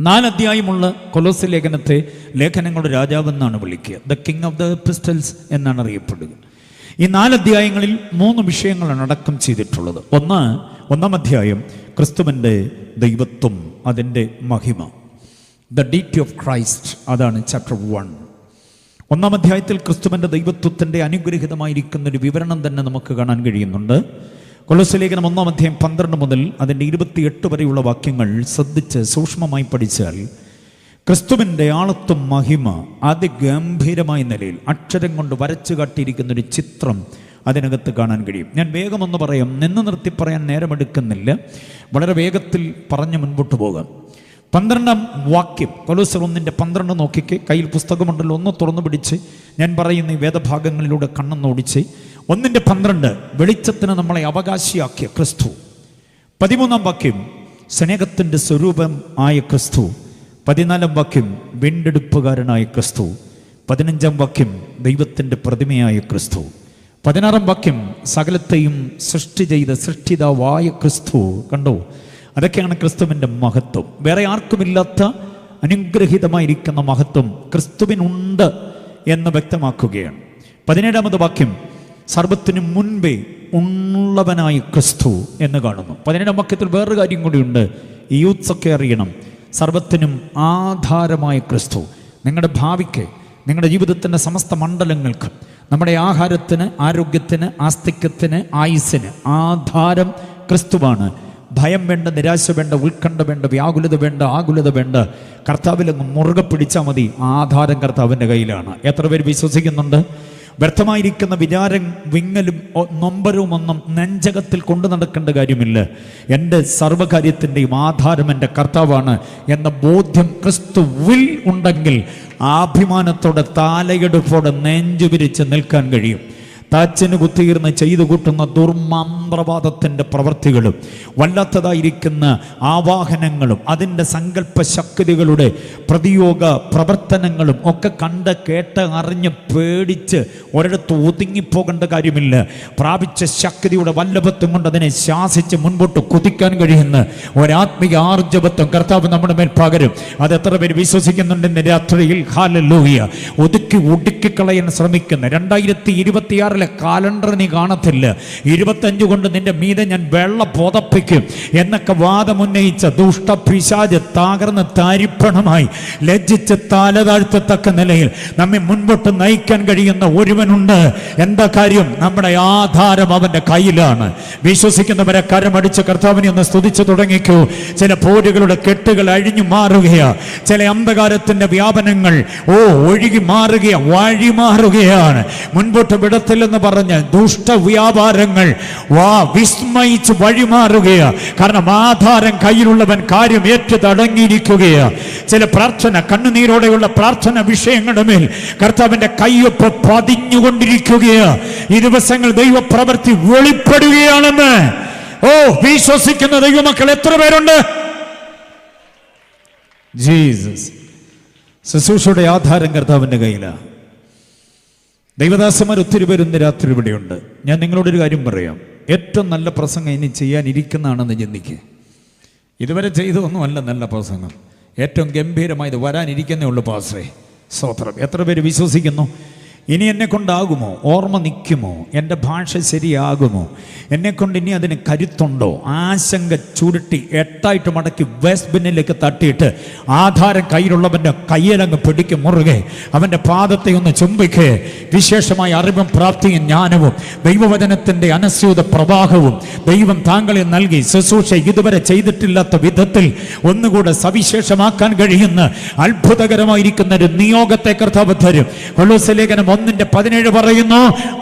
4 അധ്യായമുള്ള കൊലോസ്യ ലേഖനത്തെ ലേഖനങ്ങളുടെ രാജാവെന്നാണ് വിളിക്കുക. The king of the epistles എന്നാണ് അറിയപ്പെടുക. ഈ 4 അധ്യായങ്ങളിൽ 3 വിഷയങ്ങളാണ് അടക്കം ചെയ്തിട്ടുള്ളത്. ഒന്നാം അധ്യായം ക്രിസ്തുവിൻ്റെ ദൈവത്വം, അതിൻ്റെ മഹിമ, ദ ഡീറ്റി ഓഫ് ക്രൈസ്റ്റ്, അതാണ് ചാപ്റ്റർ 1. 1-ാം അധ്യായത്തിൽ ക്രിസ്തുവിൻ്റെ ദൈവത്വത്തിൻ്റെ അനുഗ്രഹീതമായിരിക്കുന്നൊരു വിവരണം തന്നെ നമുക്ക് കാണാൻ കഴിയുന്നുണ്ട്. കൊലോസ്യ ലേഖനം 1-ാം അധ്യായം 12 മുതൽ അതിൻ്റെ 28 വരെയുള്ള വാക്യങ്ങൾ ശ്രദ്ധിച്ച് സൂക്ഷ്മമായി പഠിച്ചാൽ ക്രിസ്തുവിൻ്റെ ആളത്വം, മഹിമ അതിഗംഭീരമായ നിലയിൽ അക്ഷരം കൊണ്ട് വരച്ചു കാട്ടിയിരിക്കുന്നൊരു ചിത്രം അതിനകത്ത് കാണാൻ കഴിയും. ഞാൻ വേഗമൊന്ന് പറയാം, നിന്ന് നിർത്തി പറയാൻ നേരമെടുക്കുന്നില്ല, വളരെ വേഗത്തിൽ പറഞ്ഞ് മുൻപോട്ട് പോകാം. 12-ാം വാക്യം, കൊലോസ്യർ 1:12 നോക്കിക്കേ. കയ്യിൽ പുസ്തകമുണ്ടല്ലോ, ഒന്ന് തുറന്നു പിടിച്ച് ഞാൻ പറയുന്ന ഈ വേദഭാഗങ്ങളിലൂടെ കണ്ണൊന്നോടിച്ച്. 1:12 വെളിച്ചത്തിന് നമ്മളെ അവകാശിയാക്കിയ ക്രിസ്തു. 13-ാം വാക്യം സ്നേഹത്തിൻ്റെ സ്വരൂപം ആയ ക്രിസ്തു. 14-ാം വാക്യം വീണ്ടെടുപ്പുകാരനായ ക്രിസ്തു. 15-ാം വാക്യം ദൈവത്തിൻ്റെ പ്രതിമയായ ക്രിസ്തു. 16-ാം വാക്യം സകലത്തെയും സൃഷ്ടി ചെയ്ത സൃഷ്ടിതാവായ ക്രിസ്തു. കണ്ടോ, അതൊക്കെയാണ് ക്രിസ്തുവിൻ്റെ മഹത്വം. വേറെ ആർക്കുമില്ലാത്ത അനുഗ്രഹീതമായിരിക്കുന്ന മഹത്വം ക്രിസ്തുവിനുണ്ട് എന്ന് വ്യക്തമാക്കുകയാണ്. 17-ാമത് വാക്യം സർവത്തിനു മുൻപേ ഉള്ളവനായ ക്രിസ്തു എന്ന് കാണുന്നു. 17-ാം വാക്യത്തിൽ വേറൊരു കാര്യം കൂടിയുണ്ട്, ഈ യൂത്ത്സൊക്കെ അറിയണം. സർവത്തിനും ആധാരമായ ക്രിസ്തു. നിങ്ങളുടെ ഭാവിക്ക്, നിങ്ങളുടെ ജീവിതത്തിൻ്റെ സമസ്ത മണ്ഡലങ്ങൾക്ക്, നമ്മുടെ ആഹാരത്തിന്, ആരോഗ്യത്തിന്, ആസ്തിക്യത്തിന്, ആയുസ്സിന് ആധാരം ക്രിസ്തുവാണ്. ഭയം വേണ്ട, നിരാശ വേണ്ട, ഉത്കണ്ഠ വേണ്ട, വ്യാകുലത വേണ്ട, ആകുലത വേണ്ട. കർത്താവിലങ്ങ് മുറുകെ പിടിച്ചാൽ മതി. ആധാരം കർത്താവിൻ്റെ കയ്യിലാണ്. എത്ര പേര് വിശ്വസിക്കുന്നുണ്ട്? വ്യർത്ഥമായിരിക്കുന്ന വിചാരം, വിങ്ങലും നൊമ്പരവും ഒന്നും നെഞ്ചകത്തിൽ കൊണ്ടു നടക്കേണ്ട കാര്യമില്ല. എൻ്റെ സർവ്വകാര്യത്തിൻ്റെയും ആധാരം എൻ്റെ കർത്താവാണ് എന്ന ബോധ്യം ക്രിസ്തുവിൽ ഉണ്ടെങ്കിൽ അഭിമാനത്തോടെ താലയെടുപ്പോടെ നെഞ്ചു വിരിച്ച് നിൽക്കാൻ കഴിയും. താച്ചിന് കുത്തിയിരുന്ന് ചെയ്തു കൂട്ടുന്ന ദുർമന്ത്രവാദത്തിൻ്റെ പ്രവൃത്തികളും വല്ലാത്തതായിരിക്കുന്ന ആവാഹനങ്ങളും അതിൻ്റെ സങ്കല്പ ശക്തികളുടെ പ്രതിയോഗ പ്രവർത്തനങ്ങളും ഒക്കെ കണ്ട് കേട്ട് അറിഞ്ഞ് പേടിച്ച് ഒരിടത്ത് ഒതുങ്ങിപ്പോകേണ്ട കാര്യമില്ല. പ്രാപിച്ച ശക്തിയുടെ വല്ലഭത്വം കൊണ്ട് അതിനെ ശാസിച്ച് മുൻപോട്ട് കുതിക്കാൻ കഴിയുന്ന ഒരാത്മീയ ആർജവത്വം കർത്താവ് നമ്മുടെ മേൽ പകരും. അത് എത്ര പേര് വിശ്വസിക്കുന്നുണ്ടെന്ന് രാത്രിയിൽ ഹല്ലേലൂയ. ഒടുക്കിക്കളയാൻ ശ്രമിക്കുന്ന 2026 കാലണ്ടർ നീ കാണത്തില്ല. 25 കൊണ്ട് നിന്റെ മീതെ ഞാൻ വെള്ള പുതപ്പിക്കും എന്നൊക്കെ വാദമുന്നയിച്ച ദുഷ്ടപിശാച് തകർന്ന് താരിപ്പണമായി ലജ്ജിച്ച് തലതാഴ്ത്തത്തക്ക നിലയിൽ നമ്മെ മുൻപോട്ട് നയിക്കാൻ കഴിയുന്ന ഒരുവനുണ്ട്. എന്താ കാര്യം? നമ്മുടെ ആധാരം അവന്റെ കയ്യിലാണ്. വിശ്വസിക്കുന്നവരെ കരമടിച്ച് കർത്താവിനെ ഒന്ന് സ്തുതിച്ചു തുടങ്ങിക്കൂ. ചില പോരുകളുടെ കെട്ടുകൾ അഴിഞ്ഞു മാറുകയാ. ചില അന്ധകാരത്തിന്റെ വ്യാപനങ്ങൾ ഒഴുകി മാറുകയാ, വഴി മാറുകയാണ്. മുൻപോട്ട് വിടത്തില്ലെന്ന് പറഞ്ഞ ദുഷ്ടവ്യാപാരങ്ങൾ വിസ്മയിച്ച് വഴിമാറുകയാ. കാരണം ആധാരം കയ്യിലുള്ളവൻ കാര്യം ഏറ്റു തടങ്ങിയിരിക്കുകയാ. ചില പ്രാർത്ഥന, കണ്ണുനീരോടെയുള്ള പ്രാർത്ഥന വിഷയങ്ങളുടെ മേൽ കർത്താവിന്റെ കയ്യൊപ്പ് പതിഞ്ഞുകൊണ്ടിരിക്കുകയാ. ഈ ദിവസങ്ങൾ ദൈവപ്രവൃത്തി വെളിപ്പെടുകയാണെന്ന് വിശ്വസിക്കുന്ന ദൈവമക്കൾ എത്ര പേരുണ്ട്? ജീസസ്. ശുശ്രൂഷയുടെ ആധാരം കർത്താവിന്റെ കയ്യിലാണ്. ദൈവദാസന്മാർ ഒത്തിരി പേര് ഇന്ന് രാത്രി ഇവിടെയുണ്ട്. ഞാൻ നിങ്ങളോടൊരു കാര്യം പറയാം. ഏറ്റവും നല്ല പ്രസംഗം ഇനി ചെയ്യാനിരിക്കുന്നതാണെന്ന് ചിന്തിക്കുക. ഇതുവരെ ചെയ്തൊന്നുമല്ല നല്ല പ്രസംഗം. ഏറ്റവും ഗംഭീരമായത് വരാനിരിക്കുന്നേ ഉള്ളൂ പാസ്റ്ററേ. സ്തോത്രം. എത്ര പേര് വിശ്വസിക്കുന്നു? ഇനി എന്നെ കൊണ്ടാകുമോ? ഓർമ്മ നിൽക്കുമോ? എൻ്റെ ഭാഷ ശരിയാകുമോ? എന്നെക്കൊണ്ട് ഇനി അതിന് കരുത്തുണ്ടോ? ആശങ്ക ചുരുട്ടി 8 മടക്കി വേസ്റ്റ് ബിന്നിലേക്ക് തട്ടിയിട്ട് ആധാരം കയ്യിലുള്ളവൻ്റെ കയ്യിലങ്ങ് പിടിക്കും മുറുകെ. അവൻ്റെ പാദത്തെ ഒന്ന് ചുംബിക്കേ. വിശേഷമായ അറിവും പ്രാപ്തിയും ജ്ഞാനവും ദൈവവചനത്തിൻ്റെ അനസ്യൂത പ്രവാഹവും ദൈവം താങ്കളെ നൽകി ശുശ്രൂഷ ഇതുവരെ ചെയ്തിട്ടില്ലാത്ത വിധത്തിൽ ഒന്നുകൂടെ സവിശേഷമാക്കാൻ കഴിയുന്ന അത്ഭുതകരമായിരിക്കുന്ന ഒരു നിയോഗത്തെ കർത്താവ് തരും. കൊലോസ്യ ലേഖനം 1:17 പറയുന്നു,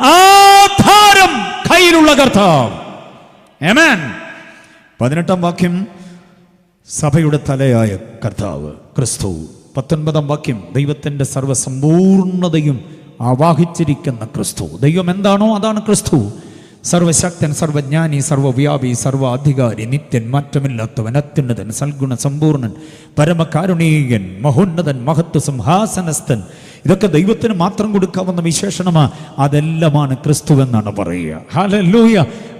ആധാരം കയ്യിലുള്ള കർത്താവ്. ആമേൻ. 18-ാം വാക്യം സഭയുടെ തലയായ കർത്താവ് ക്രിസ്തു. 19-ാം വാക്യം ദൈവത്തിൻ്റെ സർവ്വസമ്പൂർണതയും ആവാഹിച്ചിരിക്കുന്ന ക്രിസ്തു. ദൈവം എന്താണോ അതാണ് ക്രിസ്തു. സർവശക്തൻ, സർവജ്ഞാനി, സർവവ്യാപി, സർവാധികാരി, നിത്യൻ, മാറ്റമില്ലാത്തവൻ, അത്യുന്നതൻ, സൽഗുണ സമ്പൂർണൻ, പരമകാരുണീയൻ, മഹോന്നതൻ, മഹത്വ സിംഹാസനസ്ഥൻ ഇതൊക്കെ ദൈവത്തിന് മാത്രം കൊടുക്കാവുന്ന വിശേഷണമാണ്. അതെല്ലാമാണ് ക്രിസ്തുവെന്നാണ് പറയുക. ഹല്ലേലൂയ.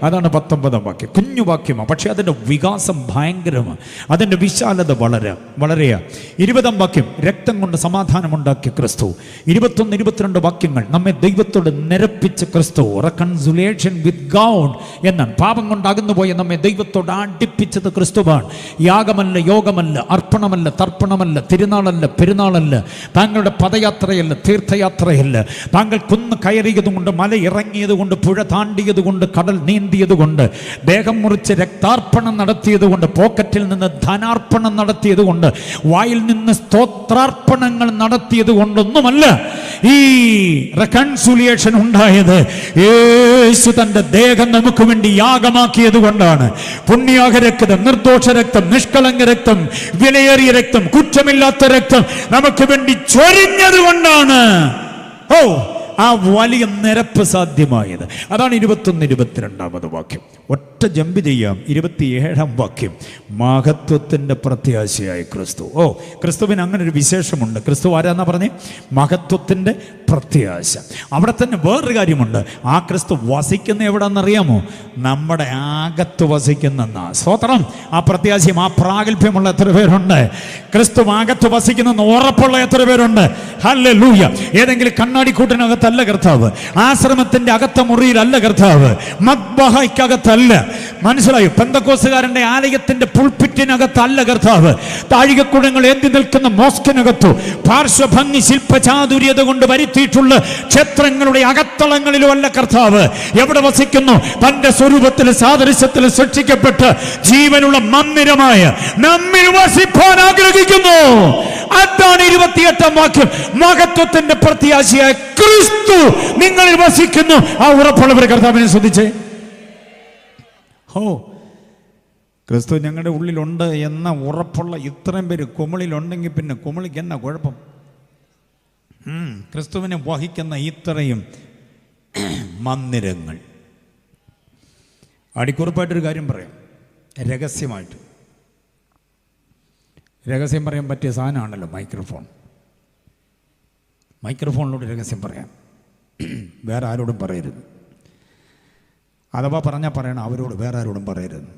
അതാണ് 19-ാം വാക്യം. കുഞ്ഞു വാക്യമാണ്, പക്ഷെ അതിൻ്റെ വികാസം ഭയങ്കരമാണ്. അതിൻ്റെ വിശാലത വളരെയാ. 20-ാം വാക്യം, രക്തം കൊണ്ട് സമാധാനമുണ്ടാക്കിയ ക്രിസ്തു. 21, 22 വാക്യങ്ങൾ നമ്മെ ദൈവത്തോട് നിരപ്പിച്ച ക്രിസ്തു. റെക്കൺസിലിയേഷൻ വിത്ത് ഗോഡ് എന്നാണ്. പാപം കൊണ്ടാകുന്നു പോയ നമ്മെ ദൈവത്തോട് അടുപ്പിച്ചത് ക്രിസ്തുവാണ്. യാഗമല്ല, യോഗമല്ല, അർപ്പണമല്ല, തർപ്പണമല്ല, തിരുനാളല്ല, പെരുന്നാളല്ല, താങ്കളുടെ പദയാത്രയല്ല, തീർത്ഥയാത്രയല്ല, താങ്കൾ കുന്ന് കയറിയതുകൊണ്ട്, മല ഇറങ്ങിയതുകൊണ്ട്, പുഴ താണ്ടിയതുകൊണ്ട്, കടൽ നീന്തിയതുകൊണ്ട്, ദേഹം മുറിച്ച് രക്താർപ്പണം നടത്തിയതുകൊണ്ട്, പോക്കറ്റിൽ നിന്ന് ധനാർപ്പണം നടത്തിയതുകൊണ്ട്, വായിൽ നിന്ന് സ്തോത്രാർപ്പണങ്ങൾ നടത്തിയത് കൊണ്ടൊന്നുമല്ല ഈ റെക്കൺസിലിയേഷൻ ഉണ്ടായത്. യേശു തന്റെ ദേഹം നമുക്ക് വേണ്ടി യാഗമാക്കിയത് കൊണ്ടാണ്. പുണ്യാഹ രക്തം, നിർദോഷ രക്തം, നിഷ്കളങ്ക രക്തം, വിലയേറിയ രക്തം, കുറ്റമില്ലാത്ത രക്തം നമുക്ക് വേണ്ടി ചൊരിഞ്ഞത് കൊണ്ടാണ് ആ വലിയ നിരപ്പ് സാധ്യമായത്. അതാണ് 21, 22 വാക്യം. ഒറ്റ ജമ്പ് ചെയ്യാം. 27-ാം വാക്യം, മഹത്വത്തിൻ്റെ പ്രത്യാശയായ ക്രിസ്തു. ക്രിസ്തുവിന് അങ്ങനെ ഒരു വിശേഷമുണ്ട്. ക്രിസ്തു ആരാന്നാ പറഞ്ഞേ? മഹത്വത്തിൻ്റെ പ്രത്യാശ. അവിടെ തന്നെ വേറൊരു കാര്യമുണ്ട്. ആ ക്രിസ്തു വസിക്കുന്ന എവിടെയെന്നറിയാമോ? നമ്മുടെ അകത്ത് വസിക്കുന്ന. സ്തോത്രം. ആ പ്രത്യാശയും ആ പ്രാഗൽഭ്യമുള്ള എത്ര പേരുണ്ട്? ക്രിസ്തു അകത്ത് വസിക്കുന്ന ഉറപ്പുള്ള എത്ര പേരുണ്ട്? ഹല്ലേലൂയ. ഏതെങ്കിലും കണ്ണാടിക്കൂട്ടിനകത്തല്ല കർത്താവ്, ആശ്രമത്തിന്റെ അകത്ത മുറിയിലല്ല കർത്താവ്, മദ്ബഹയ്ക്കകത്തല്ല. മനസ്സിലായോ? പെന്തക്കോസ്തുകാരന്റെ ആലയത്തിന്റെ പുൾപിറ്റിനകത്തല്ല കർത്താവ്, താഴികക്കുടങ്ങൾ ഏന്തി നിൽക്കുന്ന മോസ്കിനകത്തോ പാർശ്വഭംഗി ശില്പചാതുര്യത കൊണ്ട് വരുത്തിയിട്ടുള്ള ക്ഷേത്രങ്ങളുടെ അകത്തളങ്ങളിലും അല്ല കർത്താവ്. എവിടെ വസിക്കുന്നു? തന്റെ സ്വരൂപത്തിൽ സാദൃശ്യത്തിൽ സൃഷ്ടിക്കപ്പെട്ട് ജീവനുള്ള മന്ദിരമായ നമ്മിൽ വസിപ്പാൻ ആഗ്രഹിക്കുന്നു. അതാണ് 28-ാം വാക്യം. മഹത്വത്തിന്റെ പ്രത്യാശയായ ക്രിസ്തു നിങ്ങളിൽ വസിക്കുന്നു. ആ ഉറപ്പുള്ളവരെ കർത്താവിനെ ശ്രദ്ധിച്ചേ. ക്രിസ്തു ഞങ്ങളുടെ ഉള്ളിലുണ്ട് എന്ന ഉറപ്പുള്ള ഇത്രയും പേര് കുമളിലുണ്ടെങ്കിൽ പിന്നെ കുമളിക്ക് എന്നാ കുഴപ്പം? ക്രിസ്തുവിനെ വഹിക്കുന്ന ഇത്രയും മന്ദിരങ്ങൾ. അടിക്കുറിപ്പായിട്ടൊരു കാര്യം പറയാം, രഹസ്യമായിട്ട്. രഹസ്യം പറയാൻ പറ്റിയ സാധനമാണല്ലോ മൈക്രോഫോൺ. മൈക്രോഫോണിലൂടെ രഹസ്യം പറയാം. വേറെ ആരോടും പറയരുത്. അഥവാ പറഞ്ഞാൽ പറയണം, അവരോട്, വേറെ ആരോടും പറയരുത്.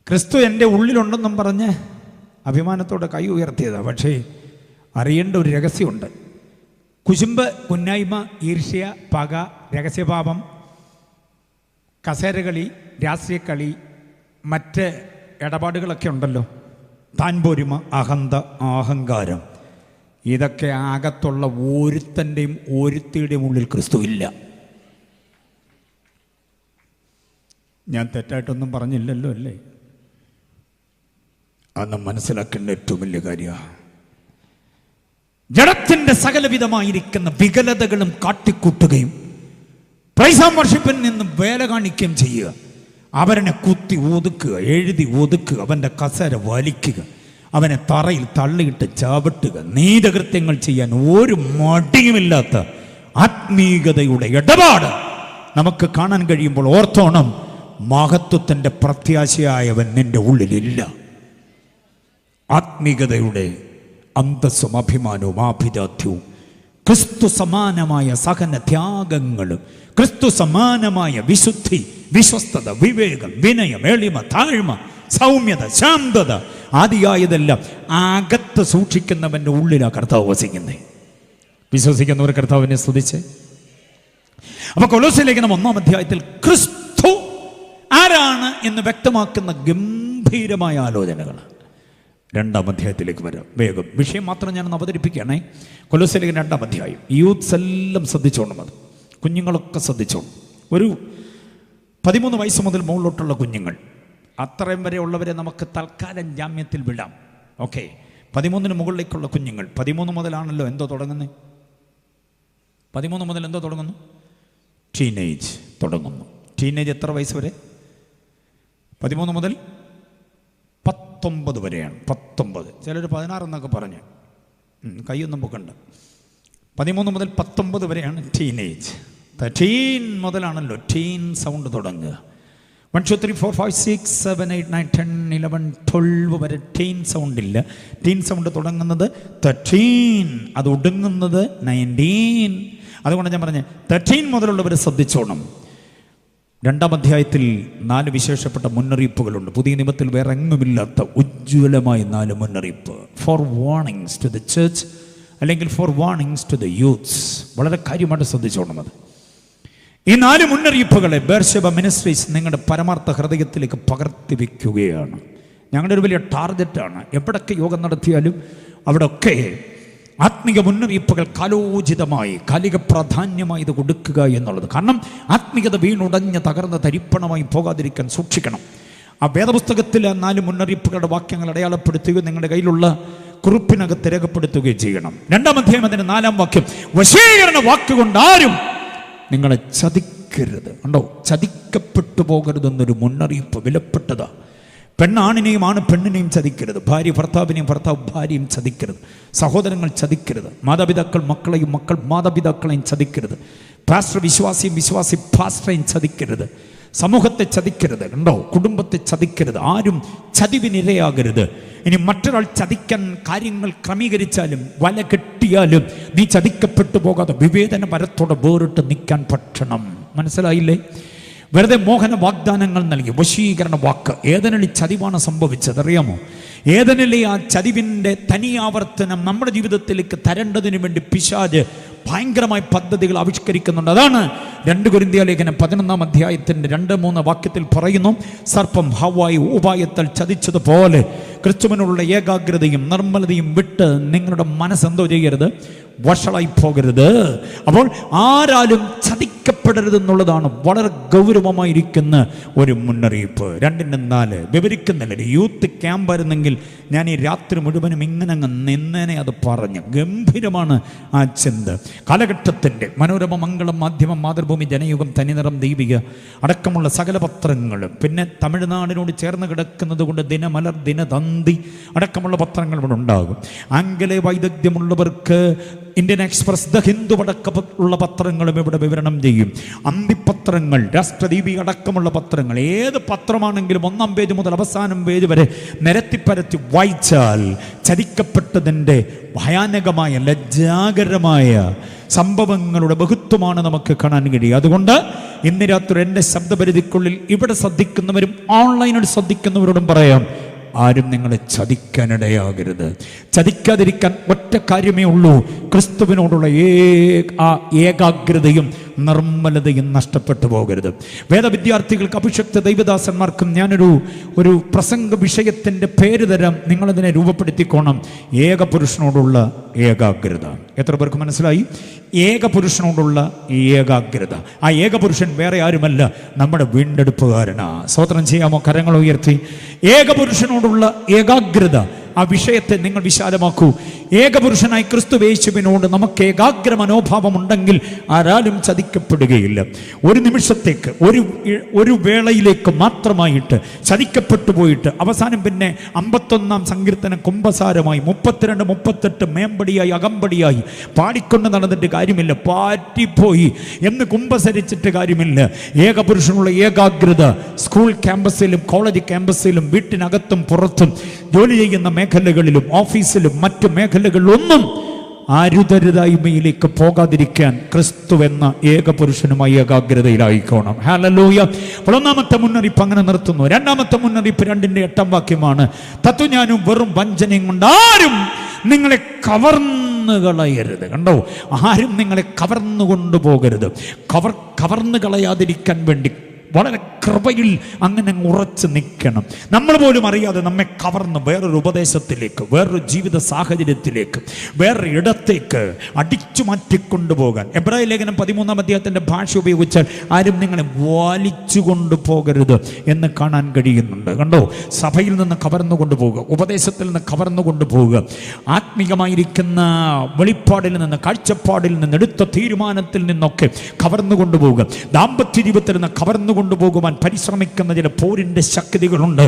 ക്രിസ്തു എൻ്റെ ഉള്ളിലുണ്ടെന്നും പറഞ്ഞ് അഭിമാനത്തോടെ കൈ ഉയർത്തിയതാണ്. പക്ഷേ അറിയേണ്ട ഒരു രഹസ്യമുണ്ട്. കുശുമ്പ്, കുന്നായ്മ, ഈർഷ്യ, പക, രഹസ്യപാപം, കസേരകളി, രാഷ്ട്രീയക്കളി, മറ്റ് ഇടപാടുകളൊക്കെ ഉണ്ടല്ലോ. താൻപോരിമ, അഹന്ത, അഹങ്കാരം, ഇതൊക്കെ അകത്തുള്ള ഒരുത്തൻ്റെയും ഒരുത്തിയുടെയും ഉള്ളിൽ ക്രിസ്തു ഇല്ല. ഞാൻ തെറ്റായിട്ടൊന്നും പറഞ്ഞില്ലല്ലോ അല്ലേ? അന്ന് മനസ്സിലാക്കേണ്ട ഏറ്റവും വലിയ കാര്യമാണ്. ജഡത്തിൻ്റെ സകലവിധമായിരിക്കുന്ന വികലതകളും കാട്ടിക്കൂട്ടുകയും പ്രൈസ് ആൻഡ് വർഷിപ്പിൽ നിന്നും വേല കാണിക്കുകയും ചെയ്യുക. അവനെ കുത്തി ഒതുക്കുക, എഴുതി ഒതുക്കുക, അവൻ്റെ കസേര വലിക്കുക, അവനെ തറയിൽ തള്ളിയിട്ട് ചവിട്ടുക, നീതകൃത്യങ്ങൾ ചെയ്യാൻ ഒരു മടിയുമില്ലാത്ത ആത്മീകതയുടെ ഇടപാട് നമുക്ക് കാണാൻ കഴിയുമ്പോൾ ഓർത്തോണം, മഹത്വത്തിൻ്റെ പ്രത്യാശയായവൻ നിന്റെ ഉള്ളിലില്ല. ആത്മീകതയുടെ അന്തസ്സും അഭിമാനവും ആഭിജാത്യവും ക്രിസ്തു സമാനമായ സഹന ത്യാഗങ്ങളും ക്രിസ്തു സമാനമായ വിശുദ്ധി, വിശ്വസ്തത, വിവേകം, വിനയം, എളിമ, താഴ്മ, സൗമ്യത, ശാന്തത ആദിയായതെല്ലാം അകത്ത് സൂക്ഷിക്കുന്നവൻ്റെ ഉള്ളിലാണ് കർത്താവ് വസിക്കുന്നത്. വിശ്വസിക്കുന്നവർ കർത്താവിനെ സ്തുതിച്ച്. അപ്പൊ കൊലോസ്യ ലേഖനം 1-ാം അധ്യായത്തിൽ ക്രിസ്തു ആരാണ് എന്ന് വ്യക്തമാക്കുന്ന ഗംഭീരമായ ആലോചനകളാണ്. 2-ാം അധ്യായത്തിലേക്ക് വരാം വേഗം. വിഷയം മാത്രം ഞാനൊന്ന് അവതരിപ്പിക്കുകയാണേ. കൊലോസ്യ ലേഖനം 2-ാം അധ്യായം. യൂത്ത്സ് എല്ലാം ശ്രദ്ധിച്ചോണം, അത് കുഞ്ഞുങ്ങളൊക്കെ ശ്രദ്ധിച്ചോണം. ഒരു 13 വയസ്സ് മുതൽ മുകളിലോട്ടുള്ള കുഞ്ഞുങ്ങൾ, അത്രയും വരെ ഉള്ളവരെ നമുക്ക് തൽക്കാലം ജാമ്യത്തിൽ വിടാം. ഓക്കെ, 13 മുകളിലേക്കുള്ള കുഞ്ഞുങ്ങൾ. 13 മുതലാണല്ലോ എന്തോ തുടങ്ങുന്നത്? 13 മുതൽ എന്തോ തുടങ്ങുന്നു? ടീനേജ് തുടങ്ങുന്നു. ടീനേജ് എത്ര വയസ്സ് വരെ? 13 മുതൽ 19 വരെയാണ്. 19, ചിലർ 16 എന്നൊക്കെ പറഞ്ഞ് കൈയൊന്നും പൊക്കണ്ട. 13 മുതൽ 19 വരെയാണ് ടീനേജ്. 13 മുതലാണല്ലോ ടീൻ സൗണ്ട് തുടങ്ങുക. 1 2 3 4 5 6 7 8 9 10 11 12 വരെ ടീൻ സൗണ്ട് ഇല്ല. ടീൻ സൗണ്ട് തുടങ്ങുന്നത് 13, അത് ഒടുങ്ങുന്നത് 19. അതുകൊണ്ട് ഞാൻ പറഞ്ഞ 13 മുതലുള്ളവർ ശ്രദ്ധിച്ചോണം. 2-ാം അധ്യായത്തിൽ 4 വിശേഷപ്പെട്ട മുന്നറിയിപ്പുകളുണ്ട്. പുതിയ നിയമത്തിൽ വേറെ എങ്ങുമില്ലാത്ത ഉജ്ജ്വലമായ 4 മുന്നറിയിപ്പ്. Four warnings to the church, അല്ലെങ്കിൽ four warnings to the youths. വളരെ കാര്യമായിട്ട് ശ്രദ്ധിച്ചോണം. അത് ഈ 4 മുന്നറിയിപ്പുകളെ ബേർശബ മിനിസ്ട്രീസ് നിങ്ങളുടെ പരമാർത്ഥ ഹൃദയത്തിലേക്ക് പകർത്തി വയ്ക്കുകയാണ്. ഞങ്ങളുടെ ഒരു വലിയ ടാർഗറ്റാണ്. എവിടൊക്കെ യോഗം നടത്തിയാലും അവിടെയൊക്കെ ആത്മീയ മുന്നറിയിപ്പുകൾ കാലോചിതമായി, കാലിക പ്രാധാന്യമായി ഇത് കൊടുക്കുക എന്നുള്ളത്. കാരണം ആത്മീയത വീണുടഞ്ഞ് തകർന്ന് തരിപ്പണമായി പോകാതിരിക്കാൻ സൂക്ഷിക്കണം. ആ വേദപുസ്തകത്തിൽ 4 മുന്നറിയിപ്പുകളുടെ വാക്യങ്ങൾ അടയാളപ്പെടുത്തുകയും നിങ്ങളുടെ കയ്യിലുള്ള കുറിപ്പിനകത്ത് രേഖപ്പെടുത്തുകയും ചെയ്യണം. 2-ാം അധ്യായം അതിൻ്റെ 4-ാം വാക്യം, വശീകരണ വാക്കുകൊണ്ട് ആരും നിങ്ങളെ ചതിക്കരുത്. ഉണ്ടോ? ചതിക്കപ്പെട്ടു പോകരുതെന്നൊരു മുന്നറിയിപ്പ് വിലപ്പെട്ടതാ. പെണ്ണാണിനെയും ആണ് പെണ്ണിനെയും ചതിക്കരുത്. ഭാര്യ ഭർത്താവിനെയും ഭർത്താവ് ഭാര്യയും ചതിക്കരുത്. സഹോദരങ്ങൾ ചതിക്കരുത്. മാതാപിതാക്കൾ മക്കളെയും മക്കൾ മാതാപിതാക്കളെയും ചതിക്കരുത്. പാസ്റ്റർ വിശ്വാസിയും വിശ്വാസി പാസ്റ്ററെയും ചതിക്കരുത്. സമൂഹത്തെ ചതിക്കരുത്. ഉണ്ടോ? കുടുംബത്തെ ചതിക്കരുത്. ആരും ചതിവിനിരയാകരുത്. ഇനി മറ്റൊരാൾ ചതിക്കാൻ കാര്യങ്ങൾ ക്രമീകരിച്ചാലും വല കെട്ടിയാലും നീ ചതിക്കപ്പെട്ടു പോകാതെ വിവേചന വരത്തോടെ വേറിട്ട് നിൽക്കാൻ പറ്റണം. മനസ്സിലായില്ലേ? വെറുതെ മോഹന വാഗ്ദാനങ്ങൾ നൽകി വശീകരണ വാക്ക്. ഏതനിൽ ചതിവാണ് സംഭവിച്ചത് അറിയാമോ? ഏതനിലെ ആ ചതിവിൻ്റെ തനിയാവർത്തനം നമ്മുടെ ജീവിതത്തിലേക്ക് തരേണ്ടതിന് വേണ്ടി പിശാച് ഭയങ്കരമായ പദ്ധതികൾ ആവിഷ്കരിക്കുന്നുണ്ട്. അതാണ് 2 കൊരിന്ത്യർ ലേഖനം 11-ാം അധ്യായത്തിൻ്റെ 2-3 വാക്യത്തിൽ പറയുന്നു, സർപ്പം ഹവ്വായി ഉപായത്താൽ ചതിച്ചതുപോലെ ക്രിസ്തുവിനുള്ള ഏകാഗ്രതയും നിർമ്മലതയും വിട്ട് നിങ്ങളുടെ മനസ്സെന്തോ ചെയ്യരുത്, വഷളായി പോകരുത്. അപ്പോൾ ആരാലും ചതിക്കപ്പെടരുതെന്നുള്ളതാണ് വളരെ ഗൗരവമായിരിക്കുന്ന ഒരു മുന്നറിയിപ്പ്. 2-4 വിവരിക്കുന്നില്ല. യൂത്ത് ക്യാമ്പായിരുന്നെങ്കിൽ ഞാൻ ഈ രാത്രി മുഴുവനും ഇങ്ങനെ അങ്ങ് നിന്നേനെ അത് പറഞ്ഞു. ഗംഭീരമാണ് ആ ചിന്ത. കാലഘട്ടത്തിൻ്റെ മനോരമ, മംഗളം, മാധ്യമം, മാതൃഭൂമി, ജനയുഗം, തനിനിറം, ദീപിക അടക്കമുള്ള സകല പത്രങ്ങളും, പിന്നെ തമിഴ്നാടിനോട് ചേർന്ന് കിടക്കുന്നത് കൊണ്ട് ദിനമലർ, ദിനതന്തി അടക്കമുള്ള പത്രങ്ങൾ ഇവിടെ ഉണ്ടാകും. ആംഗലേയ വൈദഗ്ധ്യമുള്ളവർക്ക് ഇന്ത്യൻ എക്സ്പ്രസ്, ദ ഹിന്ദു അടക്കമുള്ള പത്രങ്ങളും ഇവിടെ വിവരണം ചെയ്യും. അന്തിപത്രങ്ങൾ, രാഷ്ട്രദീപി അടക്കമുള്ള പത്രങ്ങൾ, ഏത് പത്രമാണെങ്കിലും 1-ാം പേജ് മുതൽ അവസാനം പേജ് വരെ നിരത്തിപ്പരത്തി വായിച്ചാൽ ചതിക്കപ്പെട്ടതിൻ്റെ ഭയാനകമായ ലജ്ജാകരമായ സംഭവങ്ങളുടെ ബഹുത്വമാണ് നമുക്ക് കാണാൻ കഴിയുക. അതുകൊണ്ട് ഇന്ന് രാത്രി എൻ്റെ ശബ്ദപരിധിക്കുള്ളിൽ ഇവിടെ ശ്രദ്ധിക്കുന്നവരും ഓൺലൈനിൽ ശ്രദ്ധിക്കുന്നവരോടും പറയാം, ആരും നിങ്ങളെ ചതിക്കാനിടയാകരുത്. ചതിക്കാതിരിക്കാൻ ഒറ്റ കാര്യമേ ഉള്ളൂ, ക്രിസ്തുവിനോടുള്ള ആ ഏകാഗ്രതയും നിർമ്മലതയും നഷ്ടപ്പെട്ടു പോകരുത്. വേദവിദ്യാർത്ഥികൾക്ക്, അഭിഷക്ത ദൈവദാസന്മാർക്കും ഞാനൊരു പ്രസംഗ വിഷയത്തിൻ്റെ പേര് തരാം. നിങ്ങളതിനെ രൂപപ്പെടുത്തിക്കോണം. ഏകപുരുഷനോടുള്ള ഏകാഗ്രത. എത്ര പേർക്ക് മനസ്സിലായി? ഏകപുരുഷനോടുള്ള ഏകാഗ്രത. ആ ഏകപുരുഷൻ വേറെ ആരുമല്ല, നമ്മുടെ വീണ്ടെടുപ്പുകാരനാ. സ്തോത്രം ചെയ്യാമോ? കരങ്ങൾ ഉയർത്തി. ഏകപുരുഷനോടുള്ള ഏകാഗ്രത, ആ വിഷയത്തെ നിങ്ങൾ വിശാലമാക്കൂ. ഏകപുരുഷനായി ക്രിസ്തുയേശുവിനോട് നമുക്ക് ഏകാഗ്ര മനോഭാവം ഉണ്ടെങ്കിൽ ആരാലും ചതിക്കപ്പെടുകയില്ല. ഒരു നിമിഷത്തേക്ക്, ഒരു വേളയിലേക്ക് മാത്രമായിട്ട് ചതിക്കപ്പെട്ടു പോയിട്ട് അവസാനം പിന്നെ 51-ാം സങ്കീർത്തനം കുമ്പസാരമായി 32, 38 മേമ്പടിയായി അകമ്പടിയായി പാടിക്കൊണ്ട് നടന്നിട്ട് കാര്യമില്ല. പാറ്റിപ്പോയി എന്ന് കുമ്പസരിച്ചിട്ട് കാര്യമില്ല. ഏകപുരുഷനുള്ള ഏകാഗ്രത സ്കൂൾ ക്യാമ്പസിലും കോളേജ് ക്യാമ്പസിലും വീട്ടിനകത്തും പുറത്തും ജോലി ചെയ്യുന്ന മേഖലകളിലും ഓഫീസിലും മറ്റു മേഖലകളിലൊന്നും അരുതരുതായ്മയിലേക്ക് പോകാതിരിക്കാൻ ക്രിസ്തു എന്ന ഏകപുരുഷനുമായി ഏകാഗ്രതയിലായിക്കോണം. ഹല്ലേലൂയ. അപ്പോൾ 1-ാമത്തെ മുന്നറിയിപ്പ് അങ്ങനെ നിർത്തുന്നു. 2-ാമത്തെ മുന്നറിയിപ്പ് 2-ന്റെ 8-ാം വാക്യമാണ്. തത്വജ്ഞാനവും വെറും വഞ്ചനയും കൊണ്ട് ആരും നിങ്ങളെ കവർന്നു കളയരുത്. കണ്ടോ? ആരും നിങ്ങളെ കവർന്നു കൊണ്ടുപോകരുത്. കവർന്നു കളയാതിരിക്കാൻ വേണ്ടി വളരെ കൃപയിൽ അങ്ങനെ ഉറച്ചു നിൽക്കണം. നമ്മൾ പോലും അറിയാതെ നമ്മെ കവർന്ന് വേറൊരു ഉപദേശത്തിലേക്ക്, വേറൊരു ജീവിത സാഹചര്യത്തിലേക്ക്, വേറൊരു ഇടത്തേക്ക് അടിച്ചു മാറ്റിക്കൊണ്ടുപോകാൻ എബ്രായ ലേഖനം 13-ാം അധ്യായത്തിൻ്റെ ഭാഷ ഉപയോഗിച്ചാൽ ആരും നിങ്ങളെ വലിച്ചു കൊണ്ടുപോകരുത് എന്ന് കാണാൻ കഴിയുന്നുണ്ട്. കണ്ടോ? സഭയിൽ നിന്ന് കവർന്നു കൊണ്ടുപോവുക, ഉപദേശത്തിൽ നിന്ന് കവർന്നു കൊണ്ടുപോവുക, ആത്മീയമായിരിക്കുന്ന വെളിപ്പാടിൽ നിന്ന്, കാഴ്ചപ്പാടിൽ നിന്ന്, എടുത്ത തീരുമാനത്തിൽ നിന്നൊക്കെ കവർന്നു കൊണ്ടുപോവുക, ദാമ്പത്യ ജീവിതത്തിൽ നിന്ന് കവർന്നു കൊണ്ടുപോകുവാൻ പരിശ്രമിക്കുന്ന ചില പോരിൻ്റെ ശക്തികളുണ്ട്.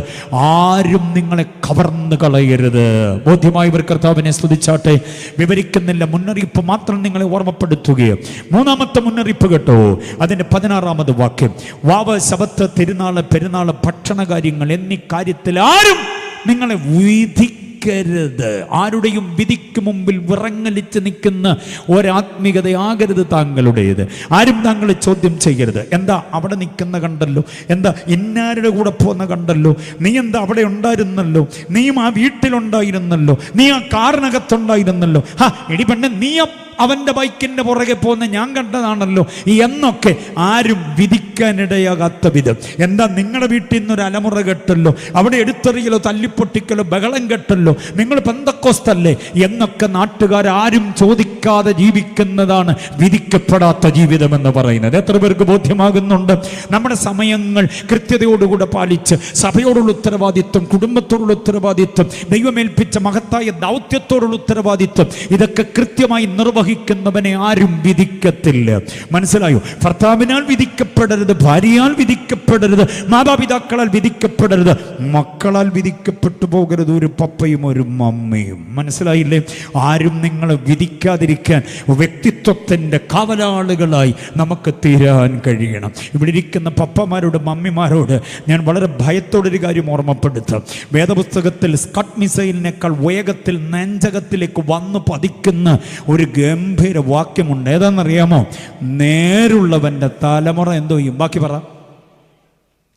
ആരും നിങ്ങളെ കവർന്നു കളയരുത്. ബോധ്യമായവർ കർത്താവിനെ സ്തുതിച്ചാട്ടെ. വിവരിക്കുന്നില്ല, മുന്നറിയിപ്പ് മാത്രം നിങ്ങളെ ഓർമ്മപ്പെടുത്തുകയും. മൂന്നാമത്തെ മുന്നറിയിപ്പ് കേട്ടോ, അതിൻ്റെ 16-ാമത് വാക്യം. വാവ്, ശബത്ത്, തിരുനാള്, പെരുന്നാള്, ഭക്ഷണകാര്യങ്ങൾ എന്നീ കാര്യത്തിൽ ആരും നിങ്ങളെ വിധിക്കരുത്. ആരുടെയും വിധിക്ക് മുമ്പിൽ വിറങ്ങലിച്ച് നിൽക്കുന്ന ഒരാത്മീകതയാകരുത് താങ്കളുടേത്. ആരും താങ്കളെ ചോദ്യം ചെയ്യരുത്. എന്താ അവിടെ നിൽക്കുന്ന കണ്ടല്ലോ, എന്താ ഇന്നാരുടെ കൂടെ പോകുന്ന കണ്ടല്ലോ, നീ എന്താ അവിടെ ഉണ്ടായിരുന്നല്ലോ, നീയും ആ വീട്ടിലുണ്ടായിരുന്നല്ലോ, നീ ആ കാറിനകത്തുണ്ടായിരുന്നല്ലോ, എടി പെണ്ണെ നീ അവൻ്റെ ബൈക്കിൻ്റെ പുറകെ പോകുന്ന ഞാൻ കണ്ടതാണല്ലോ എന്നൊക്കെ ആരും വിധിക്കാനിടയാകാത്ത വിധം. എന്താ നിങ്ങളുടെ വീട്ടിൽ നിന്നൊരു അലമുറ കെട്ടല്ലോ, അവിടെ എടുത്തെറിയലോ തല്ലിപ്പൊട്ടിക്കലോ ബഹളം കെട്ടല്ലോ, നിങ്ങൾ പെന്തക്കോസ്തല്ലേ എന്നൊക്കെ നാട്ടുകാരും ചോദിക്കാതെ ജീവിക്കുന്നതാണ് വിധിക്കപ്പെടാത്ത ജീവിതം എന്ന് പറയുന്നത്. എത്ര പേർക്ക് ബോധ്യമാകുന്നുണ്ട്? നമ്മുടെ സമയങ്ങൾ കൃത്യതയോടുകൂടെ പാലിച്ച് സഭയോടുള്ള ഉത്തരവാദിത്വം, കുടുംബത്തോടുള്ള ഉത്തരവാദിത്വം, ദൈവമേൽപ്പിച്ച മഹത്തായ ദൗത്യത്തോടുള്ള ഉത്തരവാദിത്വം, ഇതൊക്കെ കൃത്യമായി നിർവഹിക്കുന്നവനെ ആരും വിധിക്കത്തില്ല. മനസ്സിലായോ? ഭർത്താവിനാൽ വിധിക്കപ്പെടരുത്, ഭാര്യയാൽ വിധിക്കപ്പെടരുത്, മാതാപിതാക്കളാൽ വിധിക്കപ്പെടരുത്, മക്കളാൽ വിധിക്കപ്പെട്ടു പോകരുത് ഒരു പപ്പയും ഒരു മമ്മയും. മനസ്സിലായില്ലേ? ആരും നിങ്ങളെ വിധിക്കാതിരിക്കാൻ വ്യക്തിത്വത്തിൻ്റെ കാവലാളുകളായി നമുക്ക് തീരാൻ കഴിയണം. ഇവിടെ ഇരിക്കുന്ന പപ്പമാരോട് മമ്മിമാരോട് ഞാൻ വളരെ ഭയത്തോടൊരു കാര്യം ഓർമ്മപ്പെടുത്താം. വേദപുസ്തകത്തിൽ സ്കട്ട് മിസൈലിനേക്കാൾ വേഗത്തിൽ നെഞ്ചകത്തിലേക്ക് വന്നു പതിക്കുന്ന ഒരു ഗംഭീര വാക്യമുണ്ട്. ഏതാണെന്നറിയാമോ? നേരുള്ളവൻ്റെ തലമുറ എന്തോ ചെയ്യും. ബാക്കി പറ.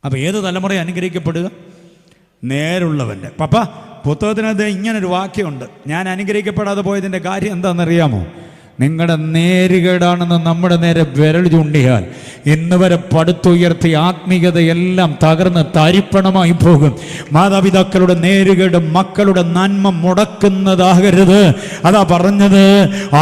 അപ്പൊ ഏത് തലമുറ അനുഗ്രഹിക്കപ്പെടുക? നേരുള്ളവൻ്റെ. പപ്പ, പുസ്തകത്തിനകത്ത് ഇങ്ങനൊരു വാക്യമുണ്ട്. ഞാൻ അനുഗ്രഹിക്കപ്പെടാതെ പോയതിൻ്റെ കാര്യം എന്താണെന്നറിയാമോ? നിങ്ങളുടെ നേരുകേടാണെന്ന് നമ്മുടെ നേരെ വിരൽ ചൂണ്ടിയാൽ ഇന്ന് വരെ പടുത്തുയർത്തിയ ആത്മീയതയെല്ലാം തകർന്ന് തരിപ്പണമായി പോകും. മാതാപിതാക്കളുടെ നേരുകേട് മക്കളുടെ നന്മ മുടക്കുന്നതാകരുത്. അതാ പറഞ്ഞത്,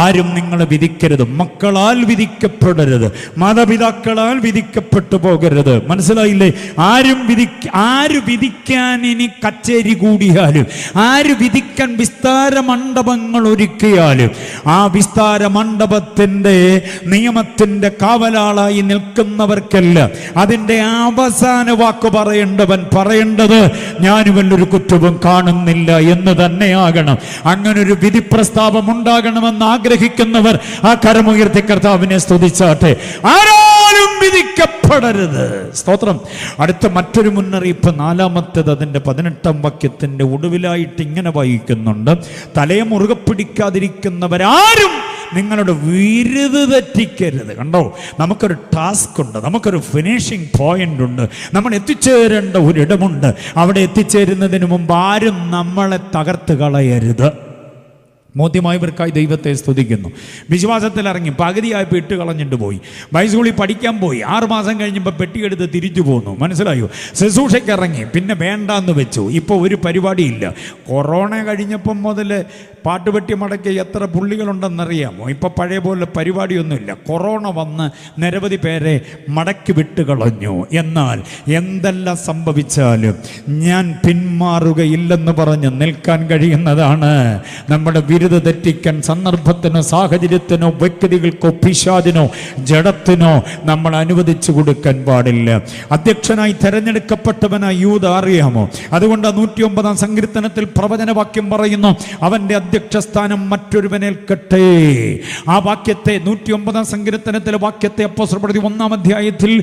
ആരും നിങ്ങളെ വിധിക്കരുത്, മക്കളാൽ വിധിക്കപ്പെടരുത്, മാതാപിതാക്കളാൽ വിധിക്കപ്പെട്ടു പോകരുത്. മനസ്സിലായില്ലേ? ആര് വിധിക്കാൻ ഇനി കച്ചേരി കൂടിയാലും, ആര് വിധിക്കാൻ വിസ്താര മണ്ഡപങ്ങൾ ഒരുക്കിയാലും, ആ വിസ്താര മണ്ഡപത്തിന്റെ നിയമത്തിന്റെ കാവലാളായി നിൽക്കുന്നവർക്കല്ല അതിന്റെ അവസാന വാക്ക് പറയേണ്ടത് ഞാൻ വല്ലൊരു കുറ്റവും കാണുന്നില്ല എന്ന് തന്നെയാകണം. അങ്ങനൊരു വിധി പ്രസ്താവം ഉണ്ടാകണമെന്ന് ആഗ്രഹിക്കുന്നവർ ആ കരമുയർത്തി കർത്താവിനെ സ്തുതിച്ചാട്ടെ. ആരാലും വിധിക്കപ്പെടരുത്. സ്തോത്രം. അടുത്ത മറ്റൊരു മുന്നറിയിപ്പ്, നാലാമത്തേത്, അതിന്റെ 18-ാം വാക്യത്തിന്റെ ഒടുവിലായിട്ട് ഇങ്ങനെ വായിക്കുന്നുണ്ട്: തലയെ മുറുകെ പിടിക്കാതിരിക്കുന്നവരാരും നിങ്ങളുടെ വിരുത് തെറ്റിക്കരുത്. കണ്ടോ, നമുക്കൊരു ടാസ്ക് ഉണ്ട്, നമുക്കൊരു ഫിനിഷിംഗ് പോയിന്റ് ഉണ്ട്, നമ്മൾ എത്തിച്ചേരേണ്ട ഒരിടമുണ്ട്. അവിടെ എത്തിച്ചേരുന്നതിന് മുമ്പ് ആരും നമ്മളെ തകർത്ത് കളയരുത്. മോദ്യമായവർക്കായി ദൈവത്തെ സ്തുതിക്കുന്നു. വിശ്വാസത്തിൽ ഇറങ്ങി പകുതിയായപ്പോൾ ഇട്ട് കളഞ്ഞിട്ട് പോയി. ബൈസ്കൂളിൽ പഠിക്കാൻ പോയി, 6 മാസം കഴിഞ്ഞപ്പോൾ പെട്ടിയെടുത്ത് തിരിച്ചു പോന്നു. മനസ്സിലായോ? ശുശ്രൂഷയ്ക്ക് ഇറങ്ങി, പിന്നെ വേണ്ടാന്ന് വെച്ചു. ഇപ്പോൾ ഒരു പരിപാടിയില്ല. കൊറോണ കഴിഞ്ഞപ്പം മുതൽ പാട്ടുപെട്ടി മടക്കി എത്ര പുള്ളികളുണ്ടെന്നറിയാമോ? ഇപ്പം പഴയ പോലെ പരിപാടിയൊന്നുമില്ല. കൊറോണ വന്ന് നിരവധി പേരെ മടക്കി വിട്ട് കളഞ്ഞു. എന്നാൽ എന്തെല്ലാം സംഭവിച്ചാലും ഞാൻ പിന്മാറുകയില്ലെന്ന് പറഞ്ഞ് നിൽക്കാൻ കഴിയുന്നതാണ്. നമ്മുടെ വിരുദ് തെറ്റിക്കാൻ സന്ദർഭത്തിനോ സാഹചര്യത്തിനോ വ്യക്തികൾക്കോ പിശാചിനോ ജഡത്തിനോ നമ്മൾ അനുവദിച്ചു കൊടുക്കാൻ പാടില്ല. അധ്യക്ഷനായി തെരഞ്ഞെടുക്കപ്പെട്ടവനായി യൂദ, അറിയാമോ? അതുകൊണ്ട് 109-ാം സങ്കീർത്തനത്തിൽ പ്രവചനവാക്യം പറയുന്നു, അവന്റെ അധ്യക്ഷസ്ഥാനം മറ്റൊരുവനേൽക്കട്ടെ. ആ വാക്യത്തെ 109-ാം സങ്കീർത്തനത്തിലെ വാക്യത്തെ അപ്പോസ്തലപ്രവൃത്തി 1-ാം അധ്യായത്തിൽ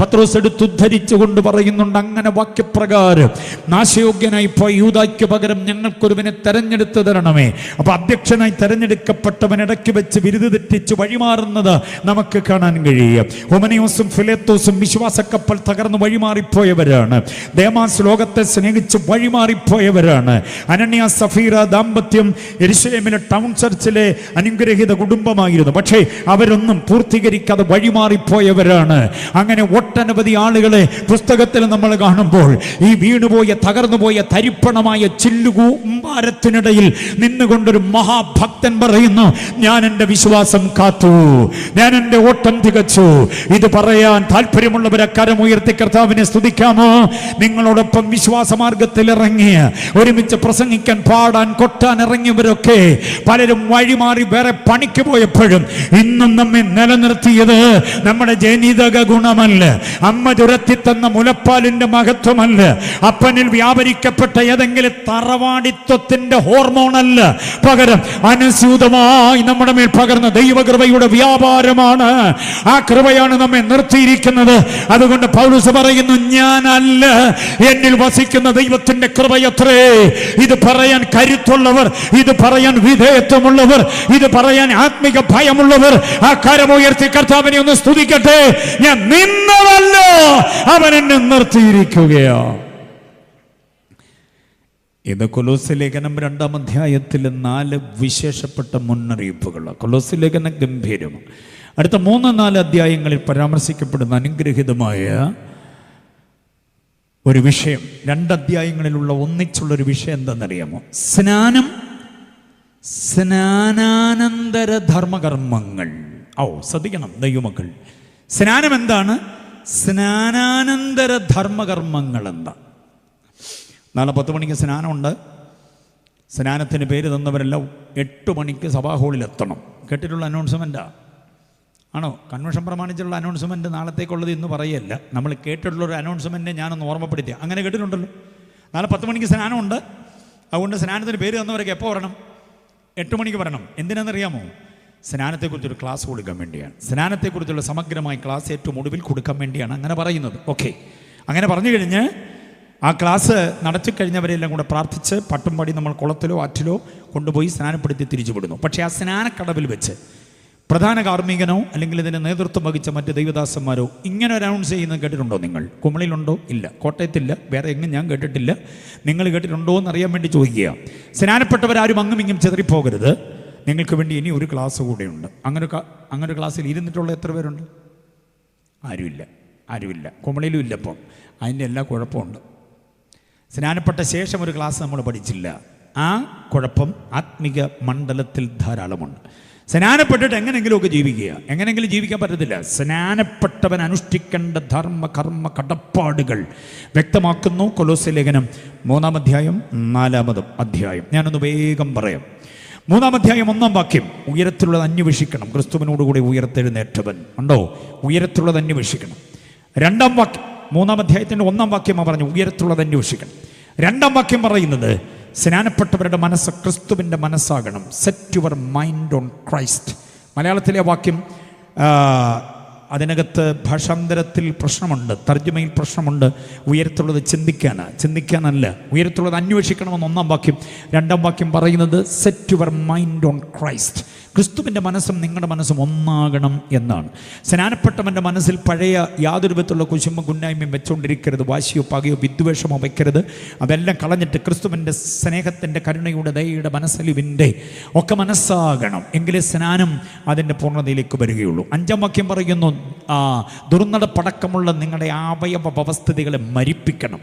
പത്രോസ് എടുത്തുദ്ധരിച്ചുകൊണ്ട് പറയുന്നുണ്ട്, അങ്ങനെ വാക്യപ്രകാരം നാശയോഗ്യനായി പോയ യൂദായ്ക്ക് പകരം ഞങ്ങൾക്കൊരുവനെ തെരഞ്ഞെടുത്ത് തരണമേ. അപ്പൊ അധ്യക്ഷനായി തെരഞ്ഞെടുക്കപ്പെട്ടവൻ ഇടയ്ക്ക് വെച്ച് വിരുദ് തെറ്റിച്ച് വഴിമാറുന്നത് നമുക്ക് കാണാൻ കഴിയും. ഹുമനയോസും ഫിലേത്തോസും വിശ്വാസക്കപ്പൽ തകർന്ന് വഴിമാറിപ്പോയവരാണ്. ദേമാസ് ലോകത്തെ സ്നേഹിച്ച് വഴിമാറിപ്പോയവരാണ്. അനന്യ സഫീറ ദാമ്പത്യം യെരുശലേമിലെ ടൗൺ ചർച്ചിലെ അനുഗ്രഹീത കുടുംബമായിരുന്നു. പക്ഷേ അവരൊന്നും പൂർത്തീകരിക്കാതെ വഴിമാറിപ്പോയവരാണ്. അങ്ങനെ ഒട്ടനവധി ആളുകളെ പുസ്തകത്തിൽ നമ്മൾ കാണുമ്പോൾ ഈ വീണുപോയ തകർന്നുപോയ തരിപ്പണമായ ചില്ലുകൂമ്പാരത്തിൽ മരത്തിനിടയിൽ നിന്നുകൊണ്ടൊരു മഹാഭക്തൻ പറയുന്നു, ഞാൻ എൻ്റെ വിശ്വാസം കാത്തു, ഞാൻ എൻ്റെ ഓട്ടം തികച്ചു. ഇത് പറയാൻ താല്പര്യമുള്ളവരെ കരമുയർത്തി കർത്താവിനെ സ്തുതിക്കാമോ? നിങ്ങളോടൊപ്പം വിശ്വാസമാർഗത്തിൽ ഇറങ്ങിയ, ഒരുമിച്ച് പ്രസംഗിക്കാൻ, പാടാൻ, കൊട്ടാൻ ഇറങ്ങിയവരൊക്കെ പലരും വഴിമാറി വേറെ പണിക്ക് പോയപ്പോഴും ഇന്നും നമ്മെ നിലനിർത്തിയത് നമ്മുടെ ജനിതക ഗുണമല്ല, അമ്മ ചുരത്തി തന്ന മുലപ്പാലിന്റെ മഹത്വമല്ല, അപ്പനിൽ വ്യാപരിക്കപ്പെട്ട ഏതെങ്കിലും തറവാടിത്വത്തിന്റെ ഹോർമോണല്ല, പകരം അനുസ്യൂതമായി നമ്മുടെ മേൽ പകർന്ന ദൈവകൃപയുടെ വ്യാപാരമാണ്. ആ കൃപയാണ് നമ്മെ നിർത്തിയിരിക്കുന്നത്. അതുകൊണ്ട് പൗലോസ് പറയുന്നു, ഞാനല്ല, എന്നിൽ വസിക്കുന്ന ദൈവത്തിന്റെ കൃപയത്രേ. ഇത് പറയാൻ കരുത്തുള്ളവർ, ഇത് പറയാൻ വിധേയത്വമുള്ളവർ, ഇത് പറയാൻ ആത്മിക ഭയമുള്ളവർ ആ കരമുയർത്തി കർത്താവിനെ ഒന്ന് സ്തുതിക്കട്ടെ. ഞാൻ നിന്നതല്ല, അവൻ എന്നെ നിർത്തിയിരിക്കുകയോ. ഇത് കൊലോസ്യ ലേഖനം 2-ാം അധ്യായത്തിലെ 4 വിശേഷപ്പെട്ട മുന്നറിയിപ്പുകൾ. കൊലോസ്യ ലേഖനം ഗംഭീരമാണ്. അടുത്ത 3-4 അധ്യായങ്ങളിൽ പരാമർശിക്കപ്പെടുന്ന അനുഗ്രഹീതമായ ഒരു വിഷയം, 2 അധ്യായങ്ങളിലുള്ള ഒന്നിച്ചുള്ളൊരു വിഷയം എന്താണെന്നറിയാമോ? സ്നാനം, സ്നാനാനന്തര ധർമ്മകർമ്മങ്ങൾ. ശ്രദ്ധിക്കണം ദൈവമക്കൾ, സ്നാനം എന്താണ്? സ്നാനാനന്തര ധർമ്മകർമ്മങ്ങൾ എന്താ? നാളെ 10 മണിക്ക് സ്നാനമുണ്ട്. സ്നാനത്തിന് പേര് തന്നവരെല്ലാം 8 മണിക്ക് സഭാ ഹാളിലെത്തണം. കേട്ടിട്ടുള്ള അനൗൺസ്മെൻറ്റാ ആണോ? കൺവെൻഷൻ പ്രമാണിച്ചുള്ള അനൗൺസ്മെൻറ്റ് നാളത്തേക്കുള്ളത് ഇന്ന് പറയല്ല, നമ്മൾ കേട്ടിട്ടുള്ളൊരു അനൗൺസ്മെൻറ്റ് ഞാനൊന്ന് ഓർമ്മപ്പെടുത്തിയ. അങ്ങനെ കേട്ടിട്ടുണ്ടല്ലോ, നാളെ 10 മണിക്ക് സ്നാനമുണ്ട്. അതുകൊണ്ട് സ്നാനത്തിന് പേര് തന്നവരൊക്കെ എപ്പോൾ വരണം? 8 മണിക്ക് വരണം. എന്തിനാണെന്നറിയാമോ? സ്നാനത്തെക്കുറിച്ചൊരു ക്ലാസ് കൊടുക്കാൻ വേണ്ടിയാണ്. സ്നാനത്തെക്കുറിച്ചുള്ള സമഗ്രമായ ക്ലാസ് ഏറ്റവും ഒടുവിൽ കൊടുക്കാൻ വേണ്ടിയാണ് അങ്ങനെ പറയുന്നത്. ഓക്കെ, അങ്ങനെ പറഞ്ഞു കഴിഞ്ഞ് ആ ക്ലാസ് നടത്തി കഴിഞ്ഞവരെല്ലാം കൂടെ പ്രാർത്ഥിച്ച് പട്ടും പാടി നമ്മൾ കുളത്തിലോ ആറ്റിലോ കൊണ്ടുപോയി സ്നാനപ്പെടുത്തി തിരിച്ചു വിടുന്നു. പക്ഷേ ആ സ്നാനക്കടവിൽ വെച്ച് പ്രധാന കാർമ്മികനോ അല്ലെങ്കിൽ ഇതിന് നേതൃത്വം വഹിച്ച മറ്റ് ദൈവദാസന്മാരോ ഇങ്ങനെ ഒരു അനൗൺസ് ചെയ്യുന്നത് കേട്ടിട്ടുണ്ടോ നിങ്ങൾ? കുമളിയിലുണ്ടോ? ഇല്ല. കോട്ടയത്തില്ല. വേറെ എങ്ങും ഞാൻ കേട്ടിട്ടില്ല. നിങ്ങൾ കേട്ടിട്ടുണ്ടോ എന്നറിയാൻ വേണ്ടി ചോദിക്കുക. സ്നാനപ്പെട്ടവരാരും അങ്ങും ഇങ്ങും ചെതറിപ്പോകരുത്, നിങ്ങൾക്ക് വേണ്ടി ഇനി ഒരു ക്ലാസ് കൂടെയുണ്ട്. അങ്ങനെ ക്ലാസ്സിൽ ഇരുന്നിട്ടുള്ള എത്ര പേരുണ്ട്? ആരുമില്ല. കുമളിയിലും ഇല്ല. ഇപ്പം അതിൻ്റെ എല്ലാ കുഴപ്പമുണ്ട്. സ്നാനപ്പെട്ട ശേഷം ഒരു ക്ലാസ് നമ്മൾ പഠിച്ചില്ല. ആ കുഴപ്പം ആത്മിക മണ്ഡലത്തിൽ ധാരാളമുണ്ട്. സ്നാനപ്പെട്ടിട്ട് എങ്ങനെയെങ്കിലുമൊക്കെ ജീവിക്കുക, എങ്ങനെയെങ്കിലും ജീവിക്കാൻ പറ്റത്തില്ല. സ്നാനപ്പെട്ടവൻ അനുഷ്ഠിക്കേണ്ട ധർമ്മ കർമ്മ കടപ്പാടുകൾ വ്യക്തമാക്കുന്നു കൊലോസ്യ ലേഖനം 3-ാം അധ്യായം 4-ാമത് അധ്യായം. ഞാനൊന്ന് വേഗം പറയാം. 3-ാം അധ്യായം 1-ാം വാക്യം, ഉയരത്തിലുള്ളത് അന്വേഷിക്കണം. ക്രിസ്തുവിനോടുകൂടി ഉയർത്തെഴുന്നേറ്റവൻ ഉണ്ടോ? ഉയരത്തിലുള്ളത് അന്വേഷിക്കണം. 2-ാം വാക്യം, 3-ാം അധ്യായത്തിൻ്റെ 1-ാം വാക്യമാണ് പറഞ്ഞു ഉയരത്തിലുള്ളത് അന്വേഷിക്കണം. 2-ാം വാക്യം പറയുന്നത് സ്നാനപ്പെട്ടവരുടെ മനസ്സ് ക്രിസ്തുവിൻ്റെ മനസ്സാകണം. Set your mind on Christ. മലയാളത്തിലെ വാക്യം അതിനകത്ത് ഭാഷാന്തരത്തിൽ പ്രശ്നമുണ്ട്, തർജ്ജമയിൽ പ്രശ്നമുണ്ട്. ഉയരത്തുള്ളത് ചിന്തിക്കാനല്ല, ഉയരത്തുള്ളത് അന്വേഷിക്കണമെന്ന് 1-ാം വാക്യം. 2-ാം വാക്യം പറയുന്നത് set your mind on Christ. ക്രിസ്തുവിൻ്റെ മനസ്സും നിങ്ങളുടെ മനസ്സും ഒന്നാകണം എന്നാണ്. സ്നാനപ്പെട്ടവൻ്റെ മനസ്സിൽ പഴയ യാതൊരു വിധത്തിലുള്ള കുശുമ്പ കുന്നായ്മയും വെച്ചുകൊണ്ടിരിക്കരുത്. വാശിയോ പകയോ വിദ്വേഷമോ വയ്ക്കരുത്. അതെല്ലാം കളഞ്ഞിട്ട് ക്രിസ്തുവിൻ്റെ സ്നേഹത്തിൻ്റെ, കരുണയുടെ, ദയയുടെ, മനസ്സലിവിൻ്റെ ഒക്കെ മനസ്സാകണം. എങ്കിലേ സ്നാനം അതിൻ്റെ പൂർണ്ണതയിലേക്ക് വരികയുള്ളൂ. 5-ാം വാക്യം പറയുന്നു ദുർനടപ്പടക്കമുള്ള നിങ്ങളുടെ അവയവ വ്യവസ്ഥിതികളെ മരിപ്പിക്കണം.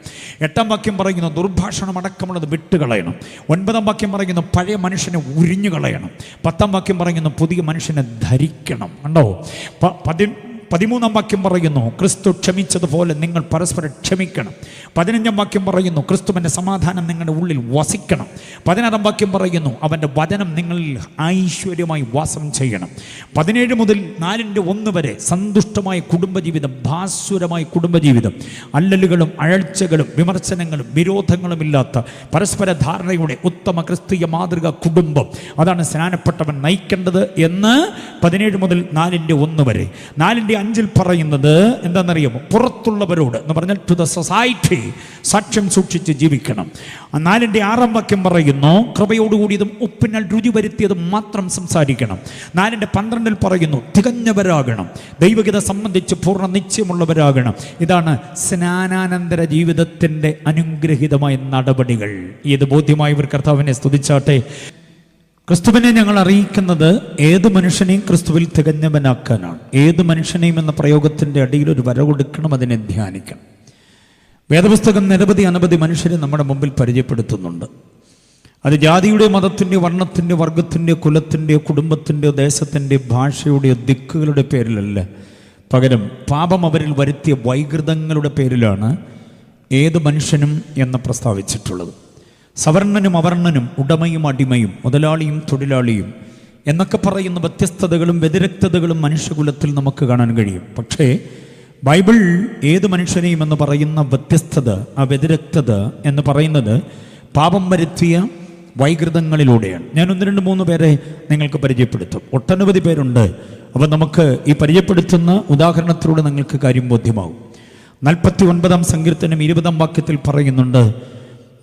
8-ാം വാക്യം പറയുന്നു ദുർഭാഷണം അടക്കമുള്ളത് വിട്ടുകളയണം. 9-ാം വാക്യം പറയുന്നു പഴയ മനുഷ്യനെ ഉരിഞ്ഞു കളയണം. 10-ാം വാക്യം പറയുന്നു പുതിയ മനുഷ്യനെ ധരിക്കണം. കണ്ടോ? 13-ാം വാക്യം പറയുന്നു ക്രിസ്തു ക്ഷമിച്ചതുപോലെ നിങ്ങൾ പരസ്പരം ക്ഷമിക്കണം. 15-ാം വാക്യം പറയുന്നു ക്രിസ്തുവിൻ്റെ സമാധാനം നിങ്ങളുടെ ഉള്ളിൽ വസിക്കണം. 16-ാം വാക്യം പറയുന്നു അവൻ്റെ വചനം നിങ്ങളിൽ ഐശ്വര്യമായി വാസം ചെയ്യണം. 17 മുതൽ 4-1 വരെ സന്തുഷ്ടമായ കുടുംബജീവിതം, ഭാസുരമായ കുടുംബജീവിതം, അല്ലലുകളും അഴൽച്ചകളും വിമർശനങ്ങളും വിരോധങ്ങളും ഇല്ലാത്ത പരസ്പര ധാരണയുടെ ഉത്തമ ക്രിസ്തീയ മാതൃക കുടുംബം, അതാണ് സ്നാനപ്പെട്ടവൻ നയിക്കേണ്ടത് എന്ന് 17 മുതൽ 4-1 വരെ. 4-5 പറയുന്നത് എന്താണെന്നറിയാമോ? പുറത്തുള്ളവരോട് എന്ന് പറഞ്ഞാൽ ടു ദ സൊസൈറ്റി സാക്ഷ്യം സൂക്ഷിച്ച് ജീവിക്കണം. 4-6 വാക്യം പറയുന്നു കൃപയോടുകൂടിയതും ഉപ്പിനാൽ രുചി വരുത്തിയതും മാത്രം സംസാരിക്കണം. 4-12 പറയുന്നു തികഞ്ഞവരാകണം, ദൈവഗീത സംബന്ധിച്ച് പൂർണ്ണ നിശ്ചയമുള്ളവരാകണം. ഇതാണ് സ്നാനാനന്തര ജീവിതത്തിൻ്റെ അനുഗ്രഹീതമായ നടപടികൾ. ഇത് ബോധ്യമായവർ കർത്താവിനെ സ്തുതിച്ചാട്ടെ. ക്രിസ്തുവിനെ ഞങ്ങൾ അറിയിക്കുന്നത് ഏത് മനുഷ്യനെയും ക്രിസ്തുവിൽ തികഞ്ഞവനാക്കാനാണ്. ഏത് മനുഷ്യനെയും എന്ന പ്രയോഗത്തിൻ്റെ അടിയിൽ ഒരു വര കൊടുക്കണം, അതിനെ ധ്യാനിക്കണം. വേദപുസ്തകം നിരവധി അനവധി മനുഷ്യരെ നമ്മുടെ മുമ്പിൽ പരിചയപ്പെടുത്തുന്നുണ്ട്. അത് ജാതിയുടെ, മതത്തിൻ്റെ, വർണ്ണത്തിൻ്റെ, വർഗത്തിൻ്റെ, കുലത്തിൻ്റെ, കുടുംബത്തിൻ്റെ, ദേശത്തിൻ്റെ, ഭാഷയുടെ, ദിക്കുകളുടെ പേരിലല്ല. പകരം പാപം അവരിൽ വരുത്തിയ വൈകൃതങ്ങളുടെ പേരിലാണ് ഏത് മനുഷ്യനും എന്ന് പ്രസ്താവിച്ചിട്ടുള്ളത്. സവർണനും അവർണനും, ഉടമയും അടിമയും, മുതലാളിയും തൊഴിലാളിയും എന്നൊക്കെ പറയുന്ന വ്യത്യസ്തതകളും വ്യതിരക്തതകളും മനുഷ്യകുലത്തിൽ നമുക്ക് കാണാൻ കഴിയും. പക്ഷേ ബൈബിൾ ഏത് മനുഷ്യനെയും എന്ന് പറയുന്ന വ്യത്യസ്തത, ആ വ്യതിരക്തത എന്ന് പറയുന്നത് പാപം വരുത്തിയ വൈകൃതങ്ങളിലൂടെയാണ്. ഞാൻ 1-2-3 പേരെ നിങ്ങൾക്ക് പരിചയപ്പെടുത്തും. ഒട്ടനവധി പേരുണ്ട്. അപ്പോൾ നമുക്ക് ഈ പരിചയപ്പെടുത്തുന്ന ഉദാഹരണത്തിലൂടെ നിങ്ങൾക്ക് കാര്യം ബോധ്യമാകും. 49-ാം സങ്കീർത്തനം 20-ാം വാക്യത്തിൽ പറയുന്നുണ്ട്,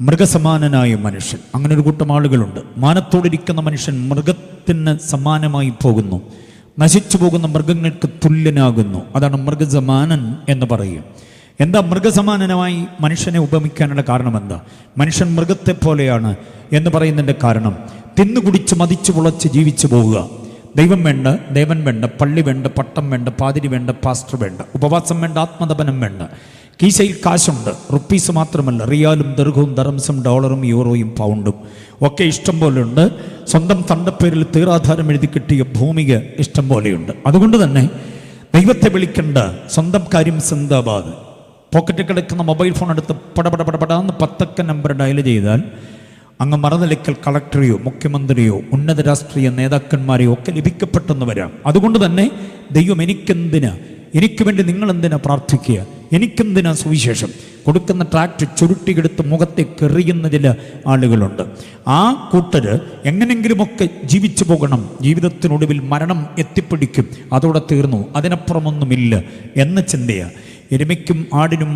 മൃഗസമാനനായ മനുഷ്യൻ. അങ്ങനെ ഒരു കൂട്ടം ആളുകളുണ്ട്. മാനത്തോടിരിക്കുന്ന മനുഷ്യൻ മൃഗത്തിന് സമാനമായി പോകുന്നു, നശിച്ചു പോകുന്ന മൃഗങ്ങൾക്ക് തുല്യനാകുന്നു. അതാണ് മൃഗസമാനൻ എന്ന് പറയുക. എന്താ മൃഗസമാനമായി മനുഷ്യനെ ഉപമിക്കാനുള്ള കാരണം എന്താ? മനുഷ്യൻ മൃഗത്തെ പോലെയാണ് എന്ന് പറയുന്നതിൻ്റെ കാരണം, തിന്നുകുടിച്ച് മതിച്ചു പുളച്ച് ജീവിച്ചു പോവുക. ദൈവം വേണ്ട, ദേവൻ വേണ്ട, പള്ളി വേണ്ട, പട്ടം വേണ്ട, പാതിരി വേണ്ട, പാസ്റ്റർ വേണ്ട, ഉപവാസം വേണ്ട, ആത്മതപനം വേണ്ട, കീശയിൽ കാശുണ്ട്, റുപ്പീസ് മാത്രമല്ല, റിയാലും ദീർഘവും ദറംസും ഡോളറും യൂറോയും പൗണ്ടും ഒക്കെ ഇഷ്ടം പോലെയുണ്ട്. സ്വന്തം തണ്ടപ്പേരിൽ തീറാധാരം എഴുതി കിട്ടിയ ഭൂമിക ഇഷ്ടം പോലെയുണ്ട്. അതുകൊണ്ട് തന്നെ ദൈവത്തെ വിളിക്കേണ്ട, സ്വന്തം കാര്യം സിന്ദാബാദ്. പോക്കറ്റിൽ കിടക്കുന്ന മൊബൈൽ ഫോൺ എടുത്ത് പടപടപടപടാന്ന് 10 നമ്പർ ഡയൽ ചെയ്താൽ അങ്ങ് മറുനിലയ്ക്കൽ കളക്ടറെയോ മുഖ്യമന്ത്രിയോ ഉന്നത രാഷ്ട്രീയ നേതാക്കന്മാരെയോ ഒക്കെ ലഭിക്കപ്പെട്ടെന്ന് വരാം. അതുകൊണ്ട് തന്നെ ദൈവം എനിക്ക് വേണ്ടി നിങ്ങളെന്തിനാ പ്രാർത്ഥിക്കുക, എനിക്കെന്തിനാ സുവിശേഷം, കൊടുക്കുന്ന ട്രാക്ട് ചുരുട്ടിയെടുത്ത് മുഖത്തേക്ക് എറിയുന്ന ചില ആളുകളുണ്ട്. ആ കൂട്ടര് എങ്ങനെങ്കിലുമൊക്കെ ജീവിച്ചു പോകണം, ജീവിതത്തിനൊടുവിൽ മരണം എത്തിപ്പിടിക്കും, അതോടെ തീർന്നു, അതിനപ്പുറമൊന്നുമില്ല എന്ന ചിന്തയാണ്. എരുമയ്ക്കും ആടിനും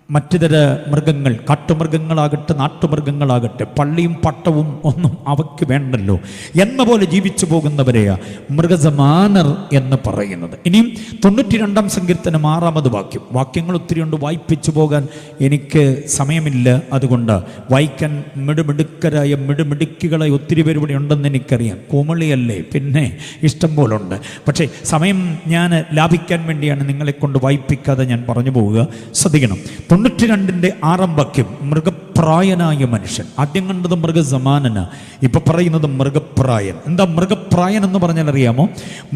മറ്റുതര മൃഗങ്ങൾ, കാട്ടുമൃഗങ്ങളാകട്ടെ നാട്ടുമൃഗങ്ങളാകട്ടെ, പള്ളിയും പട്ടവും ഒന്നും അവയ്ക്ക് വേണ്ടല്ലോ എന്ന പോലെ ജീവിച്ചു പോകുന്നവരെയാ മൃഗസമാനർ എന്ന് പറയുന്നത്. ഇനിയും 92-ാം സങ്കീർത്തനം 6-ാമത് വാക്യം. വാക്യങ്ങൾ ഒത്തിരിയുണ്ട്, വായിപ്പിച്ചു പോകാൻ എനിക്ക് സമയമില്ല. അതുകൊണ്ട് വായിക്കാൻ മിടുമിടുക്കരായ മിടുമിടുക്കികളായി ഒത്തിരി പേര് ഇവിടെ ഉണ്ടെന്ന് എനിക്കറിയാം. കോമളിയല്ലേ, പിന്നെ ഇഷ്ടം പോലെ ഉണ്ട്. പക്ഷേ സമയം ഞാൻ ലാഭിക്കാൻ വേണ്ടിയാണ് നിങ്ങളെ കൊണ്ട് വായിപ്പിക്കാതെ ഞാൻ പറഞ്ഞു പോവുക. ശ്രദ്ധിക്കണം. 92-ന്റെ 6-ാം വാക്യം, മൃഗപ്രായനായ മനുഷ്യൻ. ആദ്യം കണ്ടത് മൃഗസമാനന, ഇപ്പൊ പറയുന്നത് മൃഗപ്രായൻ. എന്താ മൃഗപ്രായൻ എന്ന് പറഞ്ഞാൽ അറിയാമോ?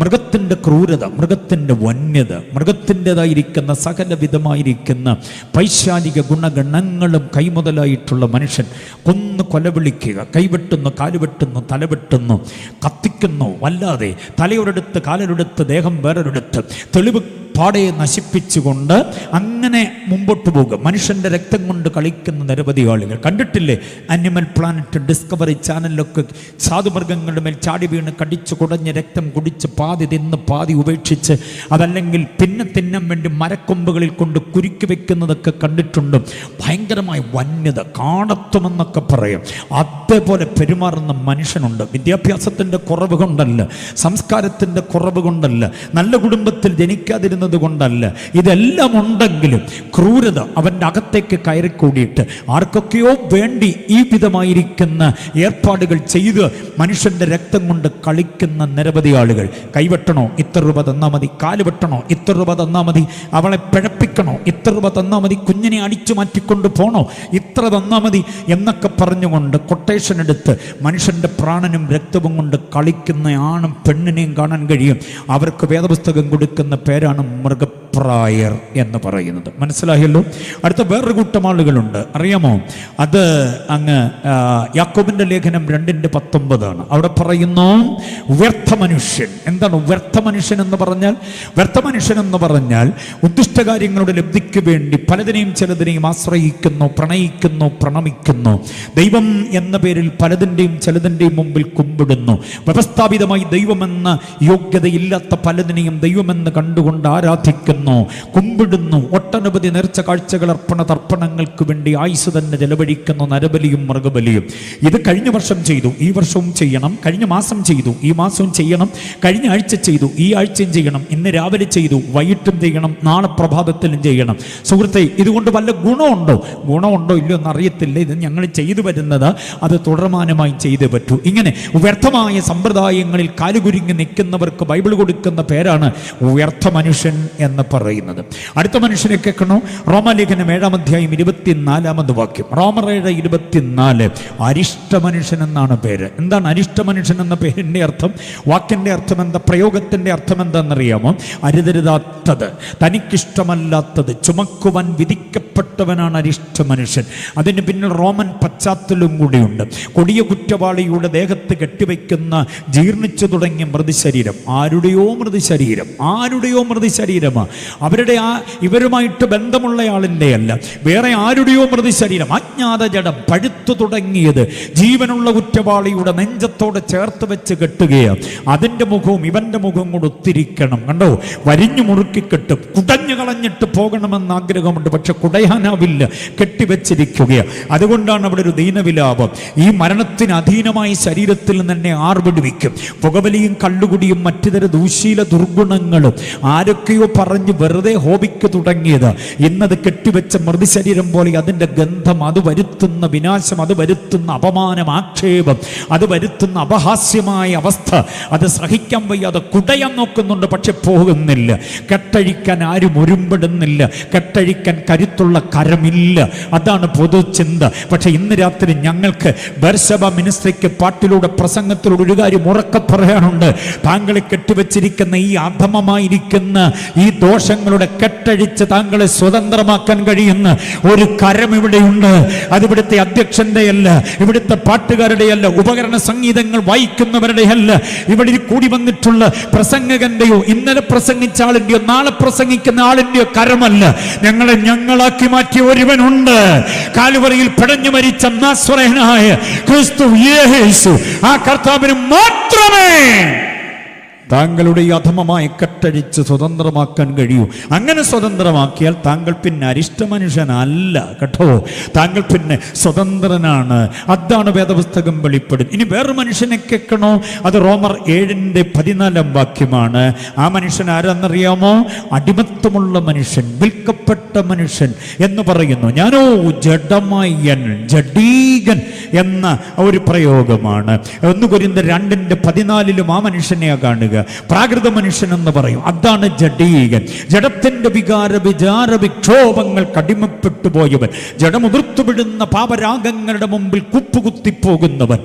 മൃഗത്തിൻ്റെ ക്രൂരത, മൃഗത്തിൻ്റെ വന്യത, മൃഗത്തിൻ്റെതായിരിക്കുന്ന സകലവിധമായിരിക്കുന്ന പൈശാചിക ഗുണഗണങ്ങളും കൈമുതലായിട്ടുള്ള മനുഷ്യൻ കൊന്നു കൊലവിളിക്കുക, കൈവെട്ടുന്നു, കാലുവെട്ടുന്നു, തലവെട്ടുന്നു, കത്തിക്കുന്നു, വല്ലാതെ തലയൊരിടത്ത് കാലൊരിടത്ത് ദേഹം വേറൊരിടത്ത്, തെളിവ് പാടെ നശിപ്പിച്ചുകൊണ്ട് അങ്ങനെ മുമ്പോട്ട് പോകുക. മനുഷ്യൻ്റെ രക്തം കൊണ്ട് കളിക്കുന്ന നിരവധി ആളുകൾ കണ്ടിട്ടില്ലേ? അനിമൽ പ്ലാനറ്റ്, ഡിസ്കവറി ചാനലിലൊക്കെ സാധുമൃഗങ്ങളുടെ മേൽ ചാടി വീണ് കടിച്ചു കുടഞ്ഞ് രക്തം കുടിച്ച് പാതി തിന്ന് പാതി ഉപേക്ഷിച്ച്, അതല്ലെങ്കിൽ പിന്നെ തിന്നാൻ വേണ്ടി മരക്കൊമ്പുകളിൽ കൊണ്ട് കുരുക്കി വെക്കുന്നതൊക്കെ കണ്ടിട്ടുണ്ട്. ഭയങ്കരമായ വന്യത, കാടത്വമെന്നൊക്കെ പറയും. അതേപോലെ പെരുമാറുന്ന മനുഷ്യനുണ്ട്. വിദ്യാഭ്യാസത്തിൻ്റെ കുറവ് കൊണ്ടല്ല, സംസ്കാരത്തിൻ്റെ കുറവ് കൊണ്ടല്ല, നല്ല കുടുംബത്തിൽ ജനിക്കാതിരുന്ന കൊണ്ടല്ല, ഇതെല്ലാം ഉണ്ടെങ്കിലും ക്രൂരത അവൻ്റെ അകത്തേക്ക് കയറിക്കൂടിയിട്ട് ആർക്കൊക്കെയോ വേണ്ടി ഈ വിധമായിരിക്കുന്ന ഏർപ്പാടുകൾ ചെയ്ത് മനുഷ്യൻ്റെ രക്തം കൊണ്ട് കളിക്കുന്ന നിരവധി ആളുകൾ. കൈവെട്ടണോ, ഇത്ര രൂപ തന്നാൽ മതി, കാല് വെട്ടണോ, ഇത്ര രൂപ തന്നാൽ മതി, അവളെ പിഴപ്പിക്കണോ, ഇത്ര രൂപ തന്നാൽ മതി, കുഞ്ഞിനെ അടിച്ചു മാറ്റിക്കൊണ്ട് പോണോ, ഇത്ര തന്നാൽ മതി എന്നൊക്കെ പറഞ്ഞുകൊണ്ട് കൊട്ടേഷൻ എടുത്ത് മനുഷ്യൻ്റെ പ്രാണനും രക്തവും കൊണ്ട് കളിക്കുന്ന ആണും പെണ്ണിനെയും കാണാൻ കഴിയും. അവർക്ക് വേദപുസ്തകം കൊടുക്കുന്ന പേരാണ് മൃഗപ്രായർ എന്ന് പറയുന്നത്. മനസ്സിലായല്ലോ? അടുത്ത വേറൊരു കൂട്ടം ആളുകളുണ്ട്, അറിയാമോ? അത് അങ്ങ് യാക്കോബിന്റെ ലേഖനം 2:19 അവിടെ പറയുന്നു, വ്യർത്ഥ മനുഷ്യൻ. എന്താണ് വ്യർത്ഥ മനുഷ്യൻ എന്ന് പറഞ്ഞാൽ? വ്യർത്ഥ മനുഷ്യൻ എന്ന് പറഞ്ഞാൽ ഉദ്ദിഷ്ടകാര്യങ്ങളുടെ ലബ്ധിക്ക് വേണ്ടി പലതിനെയും ചിലതിനെയും ആശ്രയിക്കുന്നു, പ്രണയിക്കുന്നു, പ്രണമിക്കുന്നു. ദൈവം എന്ന പേരിൽ പലതിൻ്റെയും ചിലതിൻ്റെയും മുമ്പിൽ കുമ്പിടുന്നു. വ്യവസ്ഥാപിതമായി ദൈവമെന്ന യോഗ്യതയില്ലാത്ത പലതിനെയും ദൈവമെന്ന് കണ്ടുകൊണ്ട് ആരാധിക്കുന്നു, കുമ്പിടുന്നു. ഒട്ടനവധി നേർച്ച കാഴ്ചകൾ, അർപ്പണ തർപ്പണങ്ങൾക്ക് വേണ്ടി ആയുസ് തന്നെ ചെലവഴിക്കുന്നു. നരബലിയും മൃഗബലിയും. ഇത് കഴിഞ്ഞ വർഷം ചെയ്തു, ഈ വർഷവും ചെയ്യണം. കഴിഞ്ഞ മാസം ചെയ്തു, ഈ മാസവും ചെയ്യണം. കഴിഞ്ഞ ആഴ്ച ചെയ്തു, ഈ ആഴ്ചയും ചെയ്യണം. ഇന്ന് രാവിലെ ചെയ്തു, വൈകിട്ടും ചെയ്യണം. നാളെ പ്രഭാതത്തിൽ ഭാവത്തിലും ചെയ്യണം. സുഹൃത്തെ, ഇതുകൊണ്ട് വല്ല ഗുണമുണ്ടോ ഇല്ലയോ എന്നറിയത്തില്ല. ഇത് ഞങ്ങൾ ചെയ്തു വരുന്നത് അത് തുടർമാനമായി ചെയ്തേ പറ്റൂ. ഇങ്ങനെ വ്യർത്ഥമായ സമ്പ്രദായങ്ങളിൽ കാലുകുരുങ്ങി നിൽക്കുന്നവർക്ക് ബൈബിൾ കൊടുക്കുന്ന പേരാണ് വ്യർത്ഥ മനുഷ്യൻ എന്ന് പറയുന്നത്. അടുത്ത മനുഷ്യനെ കേൾക്കണോ? റോമാലേഖനം 7-ാം അധ്യായം 24-ാമത് വാക്യം. റോമർ 7:24. അരിഷ്ട മനുഷ്യൻ എന്നാണ് പേര്. എന്താണ് അരിഷ്ട മനുഷ്യൻ എന്ന പേരിൻ്റെ അർത്ഥം? വാക്കിൻ്റെ അർത്ഥം എന്താ? പ്രയോഗത്തിൻ്റെ അർത്ഥം എന്താണെന്നറിയാമോ? അരുതരുതാത്തത്, തനിക്കിഷ്ടമല്ലാത്തത് ചുമക്കുവാൻ വിധിക്കപ്പെട്ടവനാണ് അരിഷ്ട മനുഷ്യൻ. അതിന് പിന്നിൽ റോമൻ പശ്ചാത്തലവും കൂടിയുണ്ട്. കൊടിയ കുറ്റവാളിയുടെ ദേഹത്ത് കെട്ടിവെക്കുന്ന ജീർണിച്ചു തുടങ്ങിയ മൃതശരീരം, ആരുടെയോ മൃതശരീരമാണ്. അവരുടെ ഇവരുമായിട്ട് ബന്ധമുള്ളയാളിൻ്റെ അല്ല, വേറെ ആരുടെയോ മൃതശരീരം, അജ്ഞാത ജഡം പഴുത്തു തുടങ്ങിയത് ജീവനുള്ള കുറ്റവാളിയുടെ നെഞ്ചത്തോടെ ചേർത്ത് വെച്ച് കെട്ടുകയാണ്. അതിൻ്റെ മുഖവും ഇവൻ്റെ മുഖവും കൂടെ ഒത്തിരിക്കണം. കണ്ടോ, വരിഞ്ഞു മുറുക്കി കെട്ടും. കുടഞ്ഞു കളഞ്ഞിട്ട് പോകണമെന്ന് ആഗ്രഹമുണ്ട്, പക്ഷെ കുടയാനാവില്ല, കെട്ടിവെച്ചിരിക്കുകയാണ്. അതുകൊണ്ടാണ് അവിടെ ഒരു ദീനവിലാപം. ഈ മരണത്തിന് അധീനമായ ശരീരത്തിൽ തന്നെ ആർപിടിവിക്കും. പുകവലിയും കള്ളുകുടിയും മറ്റുതര ദൂശീല ദുർഗുണങ്ങളും ആരൊക്കെയോ പറഞ്ഞ് വെറുതെ ഹോബിക്ക് തുടങ്ങിയത് ഇന്നത് കെട്ടിവെച്ച മൃതശരീരം പോലെ അതിൻ്റെ ഗന്ധം, അത് വരുത്തുന്ന വിനാശം, അത് വരുത്തുന്ന അപമാനം, ആക്ഷേപം, അത് വരുത്തുന്ന അപഹാസ്യമായ അവസ്ഥ, അത് സഹിക്കാൻ വയ്യാതെ കുടയാൻ നോക്കുന്നുണ്ട്, പക്ഷെ പോകുന്നില്ല. കെട്ടഴിക്കാൻ ആരും ഒരുമ്പെടുന്നില്ല, കെട്ടഴിക്കാൻ കരുത്തുള്ള കരമില്ല. അതാണ് പൊതുചിന്ത. പക്ഷെ ഇന്ന് രാത്രി ഞങ്ങൾക്ക് ബർശബ മിനിസ്ട്രിക്ക് പാട്ടിലൂടെ, പ്രസംഗത്തിലൂടെ ഒരു കാര്യം ഉറക്കെ പറയാനുണ്ട്. താങ്കളെ കെട്ടിവെച്ചിരിക്കുന്ന ഈ അധമമായിരിക്കുന്ന ഈ ദോഷങ്ങളുടെ കെട്ടഴിച്ച് താങ്കളെ സ്വതന്ത്രമാക്കാൻ കഴിയുന്ന ഒരു കരം ഇവിടെയുണ്ട്. അതിവിടുത്തെ അധ്യക്ഷന്റെ അല്ല, ഇവിടുത്തെ പാട്ടുകാരുടെ അല്ല, ഉപകരണ സംഗീതങ്ങൾ വായിക്കുന്നവരുടെ അല്ല, ഇവിടെ കൂടി വന്നിട്ടുള്ള പ്രസംഗകന്റെയോ ഇന്നലെ പ്രസംഗിച്ച ആളിന്റെയോ നാളെ പ്രസംഗിക്കുന്ന ആളിന്റെയോ കരമല്ല. ഞങ്ങളാക്കി മാറ്റിയ ഒരുവനുണ്ട്. കാലുവറിയിൽ പിടഞ്ഞു മരിച്ച നാസറേയനായ ക്രിസ്തു യേശു, ആ കർത്താവിന് മാത്രമേ താങ്കളുടെ ഈ അധമമായ കെട്ടഴിച്ച് സ്വതന്ത്രമാക്കാൻ കഴിയൂ. അങ്ങനെ സ്വതന്ത്രമാക്കിയാൽ താങ്കൾ പിന്നെ അരിഷ്ട മനുഷ്യനല്ല കേട്ടോ, താങ്കൾ പിന്നെ സ്വതന്ത്രനാണ്. അതാണ് വേദപുസ്തകം വെളിപ്പെടുന്നത്. ഇനി വേറൊരു മനുഷ്യനെ കേൾക്കണോ? അത് റോമർ 7:14 വാക്യമാണ്. ആ മനുഷ്യൻ ആരാന്നറിയാമോ? അടിമത്തമുള്ള മനുഷ്യൻ, വിൽക്കപ്പെട്ട മനുഷ്യൻ എന്ന് പറയുന്നു. ഞാനോ ജഡമയൻ, ജഡീകൻ എന്ന ഒരു പ്രയോഗമാണ്. 1 കൊരിന്ത്യർ 2:14 ആ മനുഷ്യനെ കാണുക. പ്രാകൃത മനുഷ്യൻ എന്ന് പറയും. അതാണ് ജഡീകൻ. ജഡത്തിന്റെ വിചാര വിക്ഷോഭങ്ങൾ കടിമപ്പെട്ടു പോയവൻ, ജഡമുതിർത്തുവിടുന്ന പാപരാഗങ്ങളുടെ മുമ്പിൽ കുപ്പുകുത്തിപ്പോകുന്നവൻ.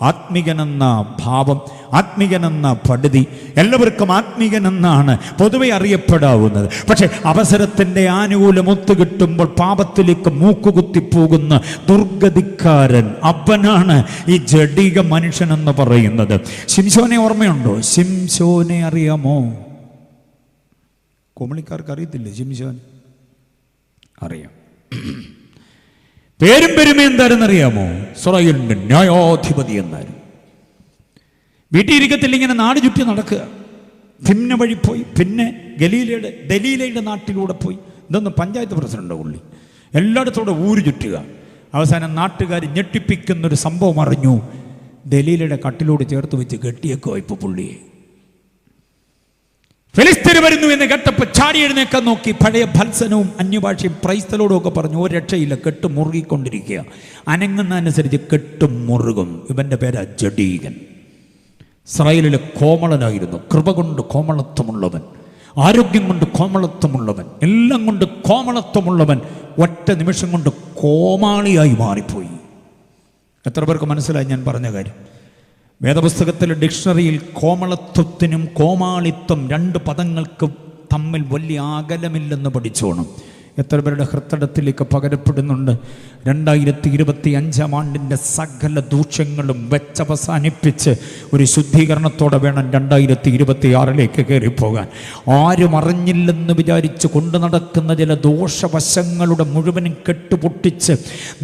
ആത്മികനെന്ന ഭാവം, ആത്മികനെന്ന പടുതി, എല്ലാവർക്കും ആത്മികനെന്നാണ് പൊതുവെ അറിയപ്പെടാവുന്നത്. പക്ഷെ അവസരത്തിൻ്റെ ആനുകൂല്യം ഒത്തുകിട്ടുമ്പോൾ പാപത്തിലേക്ക് മൂക്കുകുത്തിപ്പോകുന്ന ദുർഗതിക്കാരൻ, അവനാണ് ഈ ജഡിക മനുഷ്യൻ എന്ന് പറയുന്നത്. ശിംശോനെ ഓർമ്മയുണ്ടോ? ശിംശോനെ അറിയാമോ? കോമളിക്കാർക്ക് അറിയത്തില്ലേ ശിംശോൻ? അറിയാം. പേരും പെരുമ എന്തായിരുന്നറിയാമോ? ഇസ്രായേലിന്റെ ന്യായാധിപതി എന്നായിരുന്നു. വീട്ടിലിരിക്കത്തില്ല, ഇങ്ങനെ നാട് ചുറ്റി നടക്കുക. തിമ്ന വഴി പോയി, പിന്നെ ദലീലയുടെ നാട്ടിലൂടെ പോയി. ഇതൊന്നും പഞ്ചായത്ത് പ്രസിഡന്റ് പുള്ളി, എല്ലായിടത്തോടെ ഊര് ചുറ്റുക. അവസാനം നാട്ടുകാർ ഞെട്ടിപ്പിക്കുന്നൊരു സംഭവം അറിഞ്ഞു. ദലീലയുടെ കട്ടിലോട് ചേർത്ത് വെച്ച് കെട്ടിയേക്കോ ഇപ്പൊ പുള്ളിയെ. ഫിലിസ്തീന് വരുന്നു എന്ന് കേട്ടപ്പോൾ ചാടി എഴുന്നേക്കാൻ നോക്കി. പഴയ ഭത്സനവും അന്യഭാഷയും പ്രൈസ്തലോടും ഒക്കെ പറഞ്ഞു, ഒരു രക്ഷയില്ല, കെട്ട് മുറുകിക്കൊണ്ടിരിക്കുക. അനങ്ങുന്നതനുസരിച്ച് കെട്ടും മുറുകും. ഇവന്റെ പേരാ ജഡീകൻ. ഇസ്രായേലിലെ കോമളനായിരുന്നു. കൃപ കൊണ്ട് കോമളത്വമുള്ളവൻ, ആരോഗ്യം കൊണ്ട് കോമളത്വമുള്ളവൻ, എല്ലാം കൊണ്ട് കോമളത്വമുള്ളവൻ ഒറ്റ നിമിഷം കൊണ്ട് കോമാളിയായി മാറിപ്പോയി. എത്ര പേർക്ക് മനസ്സിലായി ഞാൻ പറഞ്ഞ കാര്യം? വേദപുസ്തകത്തിലെ ഡിക്ഷണറിയിൽ കോമളത്വത്തിനും കോമാളിത്വം 2 പദങ്ങൾക്ക് തമ്മിൽ വലിയ അകലമില്ലെന്ന് പഠിച്ചോണം. എത്ര പേരുടെ ഹൃദയത്തിലേക്ക് പകരപ്പെടുന്നുണ്ട്? 2025 ആണ്ടിൻ്റെ സകല ദൂഷ്യങ്ങളും വെച്ചവസാനിപ്പിച്ച് ഒരു ശുദ്ധീകരണത്തോടെ വേണം 2026 കയറിപ്പോകാൻ. ആരും അറിഞ്ഞില്ലെന്ന് വിചാരിച്ച് കൊണ്ടു നടക്കുന്ന ചില ദോഷവശങ്ങളുടെ മുഴുവനും കെട്ടുപൊട്ടിച്ച്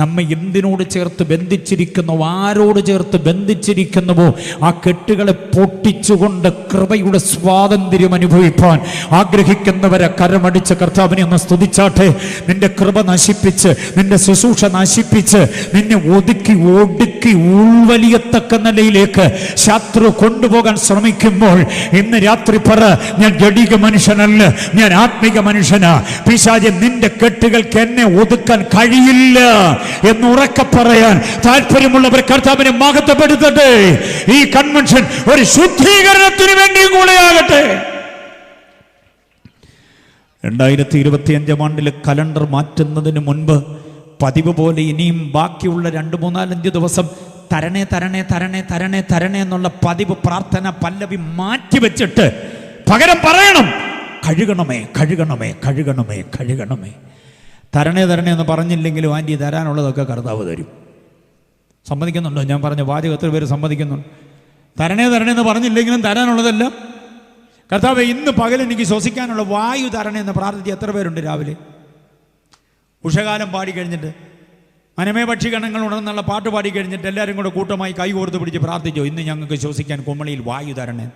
നമ്മെ എന്തിനോട് ചേർത്ത് ബന്ധിച്ചിരിക്കുന്നുവോ, ആരോട് ചേർത്ത് ബന്ധിച്ചിരിക്കുന്നുവോ ആ കെട്ടുകളെ പൊട്ടിച്ചുകൊണ്ട് കൃപയുടെ സ്വാതന്ത്ര്യം അനുഭവിപ്പാൻ ആഗ്രഹിക്കുന്നവരെ കരമടിച്ച കർത്താവിനെ ഒന്ന് സ്തുതിച്ചാട്ടെ. പിശാചേ, നിന്റെ കൃപ നശിപ്പിച്ച്, നിന്റെ ശുശ്രൂഷ നശിപ്പിച്ച്, നിന്നെ ഒതുക്കി ഒടുക്കി ഉൾവലിയത്തക്ക നിലയിലേക്ക് ശത്രു കൊണ്ടുപോകാൻ ശ്രമിക്കുമ്പോൾ ഇന്ന് രാത്രി പറ, ഞാൻ ജഡിക മനുഷ്യനല്ല, ഞാൻ ആത്മിക മനുഷ്യനാ. പിശാചേ, നിന്റെ കെട്ടുകൾക്ക് എന്നെ ഒതുക്കാൻ കഴിയില്ല എന്ന് ഉറക്കെ പറയാൻ താല്പര്യമുള്ളവർ കർത്താവിനെ മഹത്വപ്പെടുത്തട്ടെ. ഈ കൺവെൻഷൻ ഒരു ശുദ്ധീകരണത്തിന് വേണ്ടിയും കൂടെയാകട്ടെ. 2025 ആണ്ടിലെ കലണ്ടർ മാറ്റുന്നതിന് മുൻപ് പതിവ് പോലെ ഇനിയും ബാക്കിയുള്ള 2-3-5 ദിവസം തരണേ തരണേ തരണേ തരണേ തരണേ എന്നുള്ള പതിവ് പ്രാർത്ഥന പല്ലവി മാറ്റിവെച്ചിട്ട് പകരം പറയണം, കഴുകണമേ കഴുകണമേ കഴുകണമേ കഴുകണമേ. തരണേ തരണേ എന്ന് പറഞ്ഞില്ലെങ്കിലും ആൻറ്റി തരാനുള്ളതൊക്കെ കർത്താവ് തരും. സമ്മതിക്കുന്നുണ്ടോ? ഞാൻ പറഞ്ഞ വാചകം എത്ര പേര് സമ്മതിക്കുന്നുണ്ട്? തരണേ തരണേ എന്ന് പറഞ്ഞില്ലെങ്കിലും തരാനുള്ളതെല്ലാം കർത്താവ്. ഇന്ന് പകൽ എനിക്ക് ശ്വസിക്കാനുള്ള വായു തരണേ എന്ന് പ്രാർത്ഥിച്ച് എത്ര പേരുണ്ട്? രാവിലെ ഉഷകാലം പാടിക്കഴിഞ്ഞിട്ട്, മനമേ പക്ഷിഗണങ്ങൾ ഉണർന്നുള്ള പാട്ട് പാടിക്കഴിഞ്ഞിട്ട് എല്ലാവരും കൂടെ കൂട്ടമായി കൈ കോർത്ത് പിടിച്ച് പ്രാർത്ഥിച്ചോ, ഇന്ന് ഞങ്ങൾക്ക് ശ്വസിക്കാൻ കുമളിയിൽ വായു തരണേ?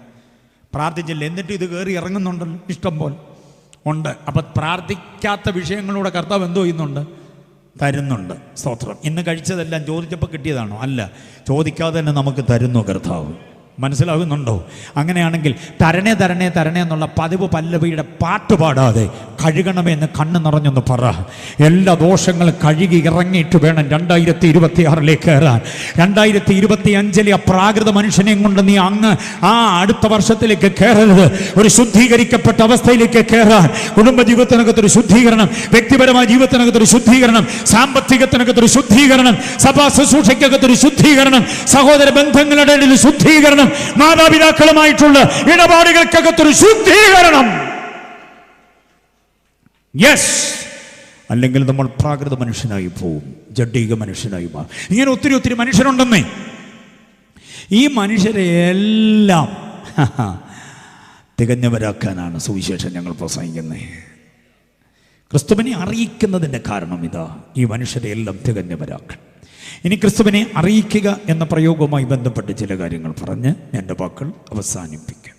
പ്രാർത്ഥിച്ചില്ല. എന്നിട്ട് ഇത് കയറി ഇറങ്ങുന്നുണ്ടല്ലോ ഇഷ്ടം പോലെ ഉണ്ട്. അപ്പം പ്രാർത്ഥിക്കാത്ത വിഷയങ്ങളിലൂടെ കർത്താവ് എന്തോ ചെയ്യുന്നുണ്ട്? തരുന്നുണ്ട്. സ്തോത്രം. ഇന്ന് കഴിച്ചതെല്ലാം ചോദിച്ചപ്പോൾ കിട്ടിയതാണോ? അല്ല, ചോദിക്കാതെ തന്നെ നമുക്ക് തരുന്നു കർത്താവ്. മനസ്സിലാകുന്നുണ്ടോ? അങ്ങനെയാണെങ്കിൽ തരണേ തരണേ തരണേ എന്നുള്ള പതിവ് പല്ലവിയുടെ പാട്ട് പാടാതെ കഴുകണമേ എന്ന് കണ്ണ് നിറഞ്ഞൊന്ന് പറ. എല്ലാ ദോഷങ്ങളും കഴുകി ഇറങ്ങിയിട്ട് വേണം 2026 കയറാൻ. 2025 അപ്രാകൃത മനുഷ്യനെ കൊണ്ട് നീ അങ്ങ് അടുത്ത വർഷത്തിലേക്ക് കയറരുത്. ഒരു ശുദ്ധീകരിക്കപ്പെട്ട അവസ്ഥയിലേക്ക് കയറാൻ. കുടുംബ ജീവിതത്തിനകത്തൊരു ശുദ്ധീകരണം, വ്യക്തിപരമായ ജീവിതത്തിനകത്തൊരു ശുദ്ധീകരണം, സാമ്പത്തികത്തിനകത്തൊരു ശുദ്ധീകരണം, സഭാ ശുശ്രൂഷയ്ക്കകത്തൊരു ശുദ്ധീകരണം, സഹോദര ബന്ധങ്ങളുടെ ഇടയിൽ ശുദ്ധീകരണം, മാതാപിതാക്കളുമായിട്ടുള്ള ഇടപാടുകൾക്കകത്തൊരു ശുദ്ധീകരണം. യെസ്, അല്ലെങ്കിൽ നമ്മൾ പ്രാകൃത മനുഷ്യനായി പോവും, ജഡീക മനുഷ്യനായി മാറും. ഇങ്ങനെ ഒത്തിരി ഒത്തിരി മനുഷ്യരുണ്ടെന്നേ. ഈ മനുഷ്യരെ എല്ലാം തികഞ്ഞവരാക്കാനാണ് സുവിശേഷം ഞങ്ങൾ പ്രസംഗിക്കുന്നത്. ക്രിസ്തുവിനെ അറിയിക്കുന്നതിൻ്റെ കാരണം ഇതാ, ഈ മനുഷ്യരെ എല്ലാം തികഞ്ഞവരാക്കണം. ഇനി ക്രിസ്തുവിനെ അറിയിക്കുക എന്ന പ്രയോഗവുമായി ബന്ധപ്പെട്ട് ചില കാര്യങ്ങൾ പറഞ്ഞ് എൻ്റെ വാക്കുകൾ അവസാനിപ്പിക്കാം.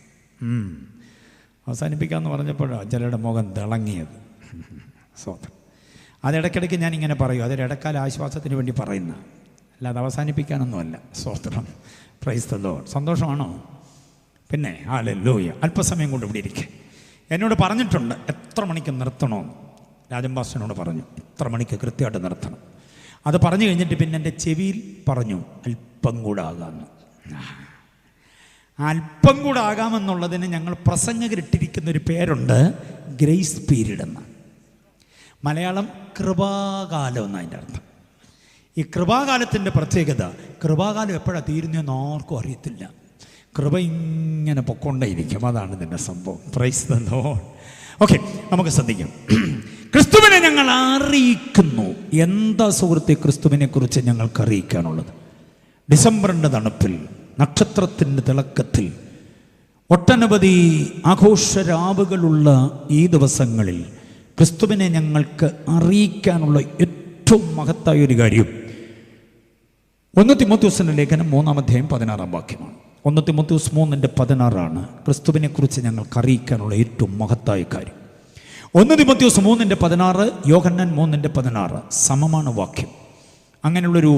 അവസാനിപ്പിക്കാമെന്ന് പറഞ്ഞപ്പോഴാണ് ചിലരുടെ മുഖം തിളങ്ങിയത്. സ്വന്തം അതിടയ്ക്കിടയ്ക്ക് ഞാനിങ്ങനെ പറയും, അതിലിടക്കാല ആശ്വാസത്തിന് വേണ്ടി പറയുന്ന, അല്ലാതെ അവസാനിപ്പിക്കാനൊന്നുമല്ല. സ്തോത്രം. Praise the lord. സന്തോഷമാണോ? പിന്നെ ഹല്ലേലൂയ. അല്പസമയം കൊണ്ട് ഇവിടെ ഇരിക്കുക. എന്നോട് പറഞ്ഞിട്ടുണ്ട് എത്ര മണിക്ക് നിർത്തണമെന്ന്. രാജൻ പാസ്റ്ററിനോട് പറഞ്ഞു എത്ര മണിക്ക് കൃത്യമായിട്ട് നിർത്തണം. അത് പറഞ്ഞു കഴിഞ്ഞിട്ട് പിന്നെ എൻ്റെ ചെവിയിൽ പറഞ്ഞു അല്പം കൂടെ ആകാമെന്ന്. അല്പം കൂടെ ആകാമെന്നുള്ളതിന് ഞങ്ങൾ പ്രസംഗകരിട്ടിരിക്കുന്നൊരു പേരുണ്ട്, ഗ്രേസ് പീരീഡ് എന്ന്. മലയാളം കൃപാകാലം എന്നാണ് അതിൻ്റെ അർത്ഥം. ഈ കൃപാകാലത്തിൻ്റെ പ്രത്യേകത, കൃപാകാലം എപ്പോഴാണ് തീരുന്നതെന്ന് ആർക്കും അറിയത്തില്ല. കൃപ ഇങ്ങനെ പൊക്കൊണ്ടേയിരിക്കും. അതാണ് ഇതിൻ്റെ സംഭവം. Price the Lord. ഓക്കെ, നമുക്ക് ശ്രദ്ധിക്കാം. ക്രിസ്തുവിനെ ഞങ്ങൾ അറിയിക്കുന്നു. എന്താ സുഹൃത്തെ ക്രിസ്തുവിനെ കുറിച്ച് ഞങ്ങൾക്ക് അറിയിക്കാനുള്ളത്? ഡിസംബറിൻ്റെ തണുപ്പിൽ, നക്ഷത്രത്തിൻ്റെ തിളക്കത്തിൽ, ഒട്ടനവധി ആഘോഷരാവുകളുള്ള ഈ ദിവസങ്ങളിൽ ക്രിസ്തുവിനെ ഞങ്ങൾക്ക് അറിയിക്കാനുള്ള ഏറ്റവും മഹത്തായ ഒരു കാര്യം 1 തിമോഥെയോസിന്റെ ലേഖനം 3-16 1 തിമോഥെയോസ് 3:16 ക്രിസ്തുവിനെ കുറിച്ച് ഞങ്ങൾക്ക് അറിയിക്കാനുള്ള ഏറ്റവും മഹത്തായ കാര്യം. 1 തിമോഥെയോസ് 3:16, യോഹന്നാൻ 3:16 സമമാണ് വാക്യം. അങ്ങനെയുള്ളൊരു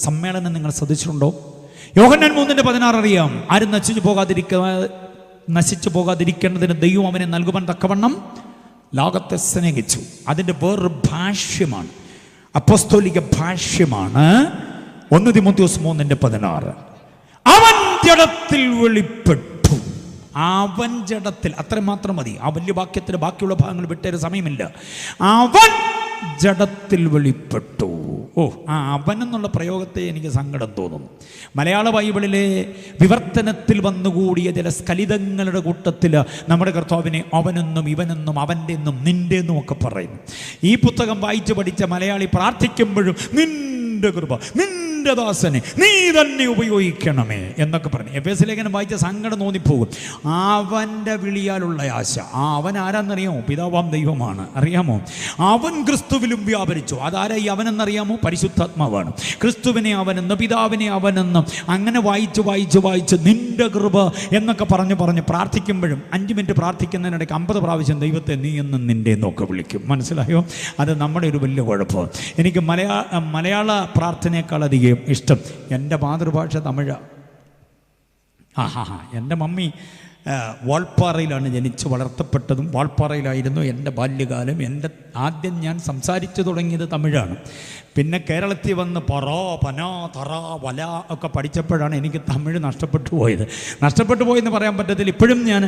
സമ്മേളനം നിങ്ങൾ ശ്രദ്ധിച്ചിട്ടുണ്ടോ? യോഹന്നാൻ 3:16 അറിയാം. ആരും നശിച്ചു പോകാതിരിക്കേണ്ടതിന് ദൈവം അവനെ നൽകുവാൻ തക്കവണ്ണം ലോകത്തെ സ്നേഹിച്ചു. അതിൻ്റെ വേറൊരു ഭാഷ്യമാണ്, അപ്പോസ്തോലിക ഭാഷ്യമാണ് 1 തിമോഥെയോസ് 3:16. അവൻ ജഡത്തിൽ വെളിപ്പെട്ടു. അവൻ ജഡത്തിൽ, അത്രമാത്രം മതി. ആ വലിയ വാക്യത്തിന് ബാക്കിയുള്ള ഭാഗങ്ങൾ വിട്ടേരെ സമയമില്ല. അവൻ ജഡത്തിൽ വെളിപ്പെട്ടു. ആ അവൻ എന്നുള്ള പ്രയോഗത്തെ എനിക്ക് സങ്കടം തോന്നുന്നു. മലയാള ബൈബിളിലെ വിവർത്തനത്തിൽ വന്നുകൂടിയ ചില സ്ഖലിതങ്ങളുടെ കൂട്ടത്തിൽ നമ്മുടെ കർത്താവിനെ അവനെന്നും ഇവനെന്നും അവൻ്റെ എന്നും നിൻ്റെ എന്നും ഒക്കെ പറയുന്നു. ഈ പുസ്തകം വായിച്ചു പഠിച്ച മലയാളി പ്രാർത്ഥിക്കുമ്പോഴും നിൻ്റെ നിന്റെ കൃപ, നിന്റെ ദാസനെ നീ തന്നെ ഉപയോഗിക്കണമേ എന്നൊക്കെ പറഞ്ഞു. എഫേസ്യ ലേഖനം വായിച്ച സങ്കടം തോന്നിപ്പോകും. അവൻ്റെ വിളിയാലുള്ള ആശ. അവൻ ആരാന്നറിയാമോ? പിതാവാം ദൈവമാണ്. അറിയാമോ? അവൻ ക്രിസ്തുവിലും വ്യാപരിച്ചു. അതാരായി അവനെന്നറിയാമോ? പരിശുദ്ധാത്മാവാണ്. ക്രിസ്തുവിനെ അവനെന്ന്, പിതാവിനെ അവനെന്ന്, അങ്ങനെ വായിച്ച് വായിച്ച് വായിച്ച് നിന്റെ കൃപ എന്നൊക്കെ പറഞ്ഞ് പ്രാർത്ഥിക്കുമ്പോഴും 5 മിനിറ്റ് പ്രാർത്ഥിക്കുന്നതിനിടയ്ക്ക് 50 പ്രാവശ്യം ദൈവത്തെ നീ എന്നും നിൻ്റെ എന്നൊക്കെ വിളിക്കും. മനസ്സിലായോ? അത് നമ്മുടെ ഒരു വലിയ കുഴപ്പം. എനിക്ക് മലയാള പ്രാർത്ഥനയെക്കാളധികം ഇഷ്ടം എൻ്റെ മാതൃഭാഷ തമിഴാണ്. എൻ്റെ മമ്മി വാൾപ്പാറയിലാണ് ജനിച്ച് വളർത്തപ്പെട്ടതും. വാൾപ്പാറയിലായിരുന്നു എൻ്റെ ബാല്യകാലം. ആദ്യം ഞാൻ സംസാരിച്ചു തുടങ്ങിയത് തമിഴാണ്. പിന്നെ കേരളത്തിൽ വന്ന് പറ, പന, തറ, വല ഒക്കെ പഠിച്ചപ്പോഴാണ് എനിക്ക് തമിഴ് നഷ്ടപ്പെട്ടു പോയെന്ന് പറയാൻ പറ്റത്തില്ല. ഇപ്പോഴും ഞാൻ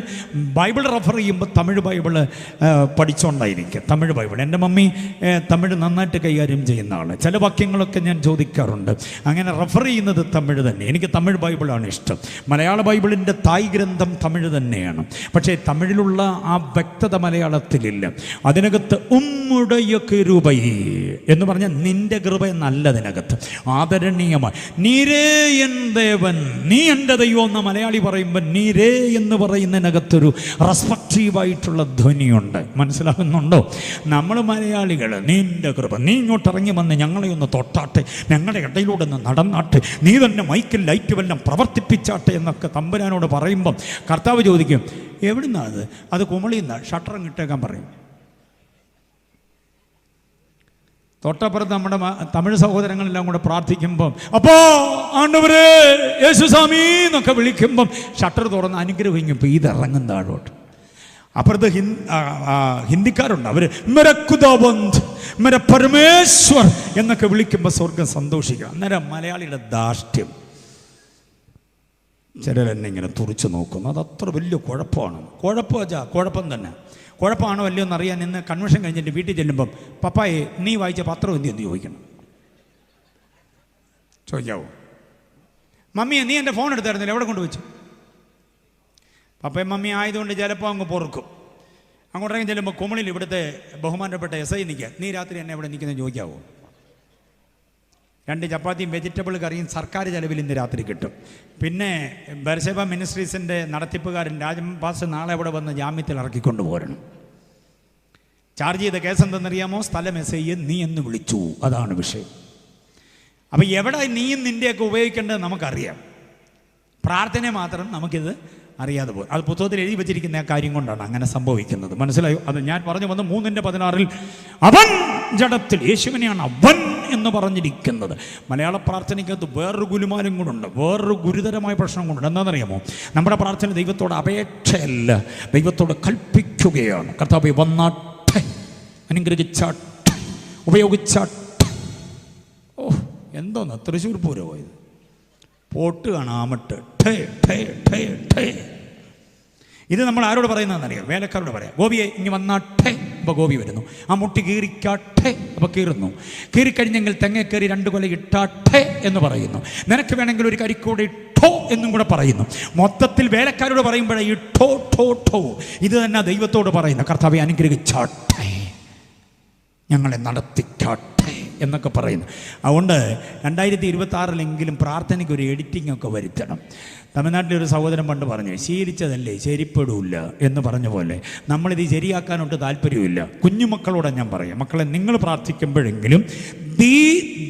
ബൈബിൾ റെഫർ ചെയ്യുമ്പോൾ തമിഴ് ബൈബിൾ പഠിച്ചുകൊണ്ടായിരിക്കും. തമിഴ് ബൈബിൾ എൻ്റെ മമ്മി തമിഴ് നന്നായിട്ട് കൈകാര്യം ചെയ്യുന്ന ആൾ. ചില വാക്യങ്ങളൊക്കെ ഞാൻ ചോദിക്കാറുണ്ട്. അങ്ങനെ റെഫർ ചെയ്യുന്നത് തമിഴ് തന്നെ. എനിക്ക് തമിഴ് ബൈബിളാണ് ഇഷ്ടം. മലയാള ബൈബിളിൻ്റെ തായ് ഗ്രന്ഥം തമിഴ് തന്നെയാണ്. പക്ഷേ തമിഴിലുള്ള ആ വ്യക്തത മലയാളത്തിലില്ല. അതിനകത്ത് ഉമ്മുടയ കൃപൈ എന്ന് പറഞ്ഞാൽ നിന്റെ കൃപ എന്നല്ലതിനകത്ത് ആദരണീയമായി നീരേ എൻ ദേവൻ, നീ എൻ്റെ ദൈവം എന്ന മലയാളി പറയുമ്പോൾ നീരേ എന്ന് പറയുന്നതിനകത്തൊരു റെസ്പെക്റ്റീവായിട്ടുള്ള ധ്വനിയുണ്ട്. മനസ്സിലാകുന്നുണ്ടോ? നമ്മൾ മലയാളികൾ നിന്റെ കൃപ, നീ ഇങ്ങോട്ട് ഇറങ്ങി വന്ന് ഞങ്ങളെ ഒന്ന് തൊട്ടാട്ടെ, ഞങ്ങളുടെ ഇടയിലൂടെ ഒന്ന് നടന്നാട്ടെ, നീ തന്നെ മൈക്കിൽ ലൈറ്റ് വല്ലം പ്രവർത്തിപ്പിച്ചാട്ടെ എന്നൊക്കെ തമ്പുരാനോട് പറയുമ്പം കർത്താവ് ചോദിക്കും, എവിടുന്നാണ് അത്? കുമളിന്നാണ്. ഷട്ടറും ഇട്ടേക്കാൻ പറയും. തൊട്ടപ്പുറത്ത് നമ്മുടെ തമിഴ് സഹോദരങ്ങളെല്ലാം കൂടെ പ്രാർത്ഥിക്കുമ്പം അപ്പോ ആണ്ടവരേ യേശുസ്വാമി എന്നൊക്കെ വിളിക്കുമ്പം ഷട്ടർ തുറന്ന് അനുഗ്രഹിക്കുമ്പോൾ ഇതിറങ്ങും താഴോട്ട്. അപ്പുറത്ത് ഹിന്ദിക്കാരുണ്ട്. അവർ മെരക്കുദാബന്ധ്, മെര പരമേശ്വർ എന്നൊക്കെ വിളിക്കുമ്പോൾ സ്വർഗം സന്തോഷിക്കുക. അന്നേരം മലയാളിയുടെ ധാർഷ്ട്യം ചിലരെന്നെ ഇങ്ങനെ തുറിച്ച് നോക്കുന്നു. അതത്ര വലിയ കുഴപ്പമാണ്. കുഴപ്പം തന്നെ. കുഴപ്പമാണോ അല്ലയോ എന്നറിയാൻ ഇന്ന് കൺവെൻഷൻ കഴിഞ്ഞിട്ട് വീട്ടിൽ ചെല്ലുമ്പം പപ്പായെ നീ വായിച്ച പത്രം എന്ന് ചോദിക്കണം. ചോദിക്കാവോ? മമ്മിയെ നീ എൻ്റെ ഫോൺ എടുത്തായിരുന്നില്ല, എവിടെ കൊണ്ടുവച്ചു? പപ്പയും മമ്മി ആയതുകൊണ്ട് ചിലപ്പോൾ അങ്ങ് പൊറുക്കും. അങ്ങോട്ടേക്കും ചെല്ലുമ്പോൾ കുമളിൽ ഇവിടുത്തെ ബഹുമാനപ്പെട്ട SI നിൽക്കുക, നീ രാത്രി എന്നെ എവിടെ നിൽക്കുന്നത് ചോദിക്കാവോ? 2 ചപ്പാത്തിയും വെജിറ്റബിൾ കറിയും സർക്കാർ ചെലവിൽ ഇന്ന് രാത്രി കിട്ടും. പിന്നെ ബർസേബ മിനിസ്ട്രീസിൻ്റെ നടത്തിപ്പുകാരൻ രാജംപാസ് നാളെ ഇവിടെ വന്ന് ജാമ്യത്തിൽ ഇറക്കിക്കൊണ്ട് പോരണം. ചാർജ് ചെയ്ത കേസ് എന്തെന്നറിയാമോ? സ്ഥലം SI നീ എന്ന് വിളിച്ചു. അതാണ് വിഷയം. അപ്പം എവിടെ നീയും നിൻ്റെയൊക്കെ ഉപയോഗിക്കേണ്ടത് നമുക്കറിയാം. പ്രാർത്ഥന മാത്രം നമുക്കിത് അറിയാതെ പോകും. അത് പുസ്തകത്തിൽ എഴുതി വെച്ചിരിക്കുന്ന ആ കാര്യം കൊണ്ടാണ് അങ്ങനെ സംഭവിക്കുന്നത്. മനസ്സിലായോ? അത് ഞാൻ പറഞ്ഞു വന്ന് 3:16 അവൻ ജഡത്തിൽ, യേശുവിനെയാണ് അവൻ എന്ന് പറഞ്ഞിരിക്കുന്നത്. മലയാള പ്രാർത്ഥനയ്ക്കകത്ത് വേറൊരു ഗുലുമാലും കൊണ്ടുണ്ട്, വേറൊരു ഗുരുതരമായ പ്രശ്നം കൊണ്ടുണ്ട്. എന്താണെന്നറിയാമോ? നമ്മുടെ പ്രാർത്ഥന ദൈവത്തോട് അപേക്ഷയല്ല, ദൈവത്തോട് കൽപ്പിക്കുകയാണ്. കർത്താവേ വന്നാട്ടെ, അനുഗ്രഹിച്ചാട്ടെ, ഉപയോഗിച്ചാട്ടെ. ഓ എന്തോന്ന് തൃശ്ശൂർ പൂരം പോയത് പോട്ട് കാണാമട്ട് ഠേ ഠേ ഠേ ഠേ. ഇത് നമ്മൾ ആരോട് പറയുന്നതെന്നറിയാം? വേലക്കാരോട് പറയാം. ഗോപിയെ ഇനി വന്നാട്ടെ, അപ്പോൾ ഗോപി വരുന്നു. ആ മുട്ടി കീറിക്കാട്ടെ, അപ്പോൾ കീറുന്നു. കീറിക്കഴിഞ്ഞെങ്കിൽ തെങ്ങ കയറി 2 കൊല ഇട്ടാട്ടെ എന്ന് പറയുന്നു. നിനക്ക് വേണമെങ്കിൽ ഒരു കരിക്കൂടെ ഇട്ടോ എന്നും കൂടെ പറയുന്നു. മൊത്തത്തിൽ വേലക്കാരോട് പറയുമ്പോഴേ ഇട്ടോ ഠോ ഠോ. ഇത് തന്നെ ദൈവത്തോട് പറയുന്നു. കർത്താവെ അനുഗ്രഹിച്ചാട്ടെ, ഞങ്ങളെ നടത്തിക്കാട്ടെ എന്നൊക്കെ പറയുന്നു. അതുകൊണ്ട് 2026 പ്രാർത്ഥനയ്ക്ക് ഒരു എഡിറ്റിംഗ് ഒക്കെ വരുത്തണം. തമിഴ്നാട്ടിലൊരു സഹോദരൻ പണ്ട് പറഞ്ഞു, ശീലിച്ചതല്ലേ ശരിപ്പെടില്ല എന്ന് പറഞ്ഞ പോലെ നമ്മളിത് ശരിയാക്കാനൊട്ട് താല്പര്യമില്ല. കുഞ്ഞുമക്കളോട് ഞാൻ പറയാം, മക്കളെ നിങ്ങൾ പ്രാർത്ഥിക്കുമ്പോഴെങ്കിലും ദീ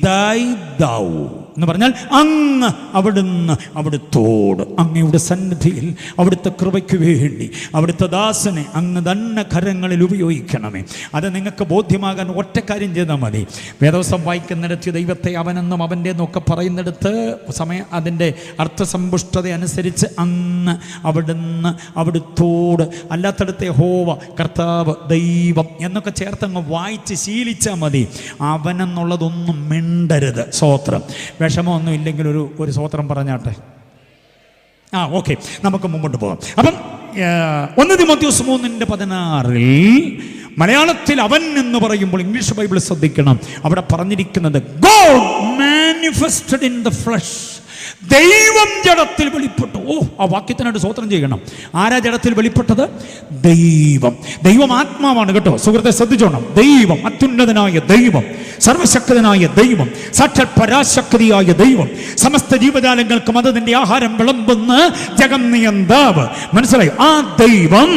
ദൈ ദൗ എന്ന് പറഞ്ഞാൽ അങ്ങ്, അവിടുന്ന്, അവിടുത്തോട്, അങ്ങയുടെ സന്നിധിയിൽ അവിടുത്തെ കൃപയ്ക്ക് വേണ്ടി അവിടുത്തെ ദാസനെ അങ്ങ് തന്നെ കരങ്ങളിൽ ഉപയോഗിക്കണമേ. അത് നിങ്ങൾക്ക് ബോധ്യമാകാൻ ഒറ്റ കാര്യം ചെയ്താൽ മതി. വേദവസം വായിക്കുന്നിടത്ത് ദൈവത്തെ അവനെന്നും അവൻ്റെ എന്നൊക്കെ പറയുന്നിടത്ത് അതിൻ്റെ അർത്ഥസമ്പുഷ്ടത അനുസരിച്ച് അങ്ങ്, അവിടുന്ന്, അവിടുത്തോട്, അല്ലാത്തടത്തെ യഹോവ, കർത്താവ്, ദൈവം എന്നൊക്കെ ചേർത്തങ്ങ് വായിച്ച് ശീലിച്ചാൽ മതി. അവനെന്നുള്ളതൊന്നും മിണ്ടരുത്. സ്തോത്രം. വിഷമമൊന്നും ഇല്ലെങ്കിൽ ഒരു സ്തോത്രം പറഞ്ഞാട്ടെ. ഓക്കെ, നമുക്ക് മുമ്പോട്ട് പോകാം. അപ്പം 1 തിമോത്തിയോസ് 3:16 മലയാളത്തിൽ അവൻ എന്ന് പറയുമ്പോൾ ഇംഗ്ലീഷ് ബൈബിൾ ശ്രദ്ധിക്കണം. അവിടെ പറഞ്ഞിരിക്കുന്നത് God manifested in the flush, ദൈവം ജഡത്തിൽ വെളിപ്പെട്ടു. ആ വാക്യത്തിനായിട്ട് സ്തോത്രം ചെയ്യണം. ആരാ ജഡത്തിൽ വെളിപ്പെട്ടത്? ദൈവം. ദൈവം ആത്മാവാണ് കേട്ടോ, സുഹൃത്തെ ശ്രദ്ധിച്ചോണം. ദൈവം, അത്യുന്നതനായ ദൈവം, സർവശക്തനായ ദൈവം, സാക്ഷാൽ പരാശക്തിയായ ദൈവം, സമസ്ത ജീവജാലങ്ങൾക്കും അതിന്റെ ആഹാരം വിളമ്പുന്ന ജഗന്നിയന്താവ്. മനസ്സിലായി? ആ ദൈവം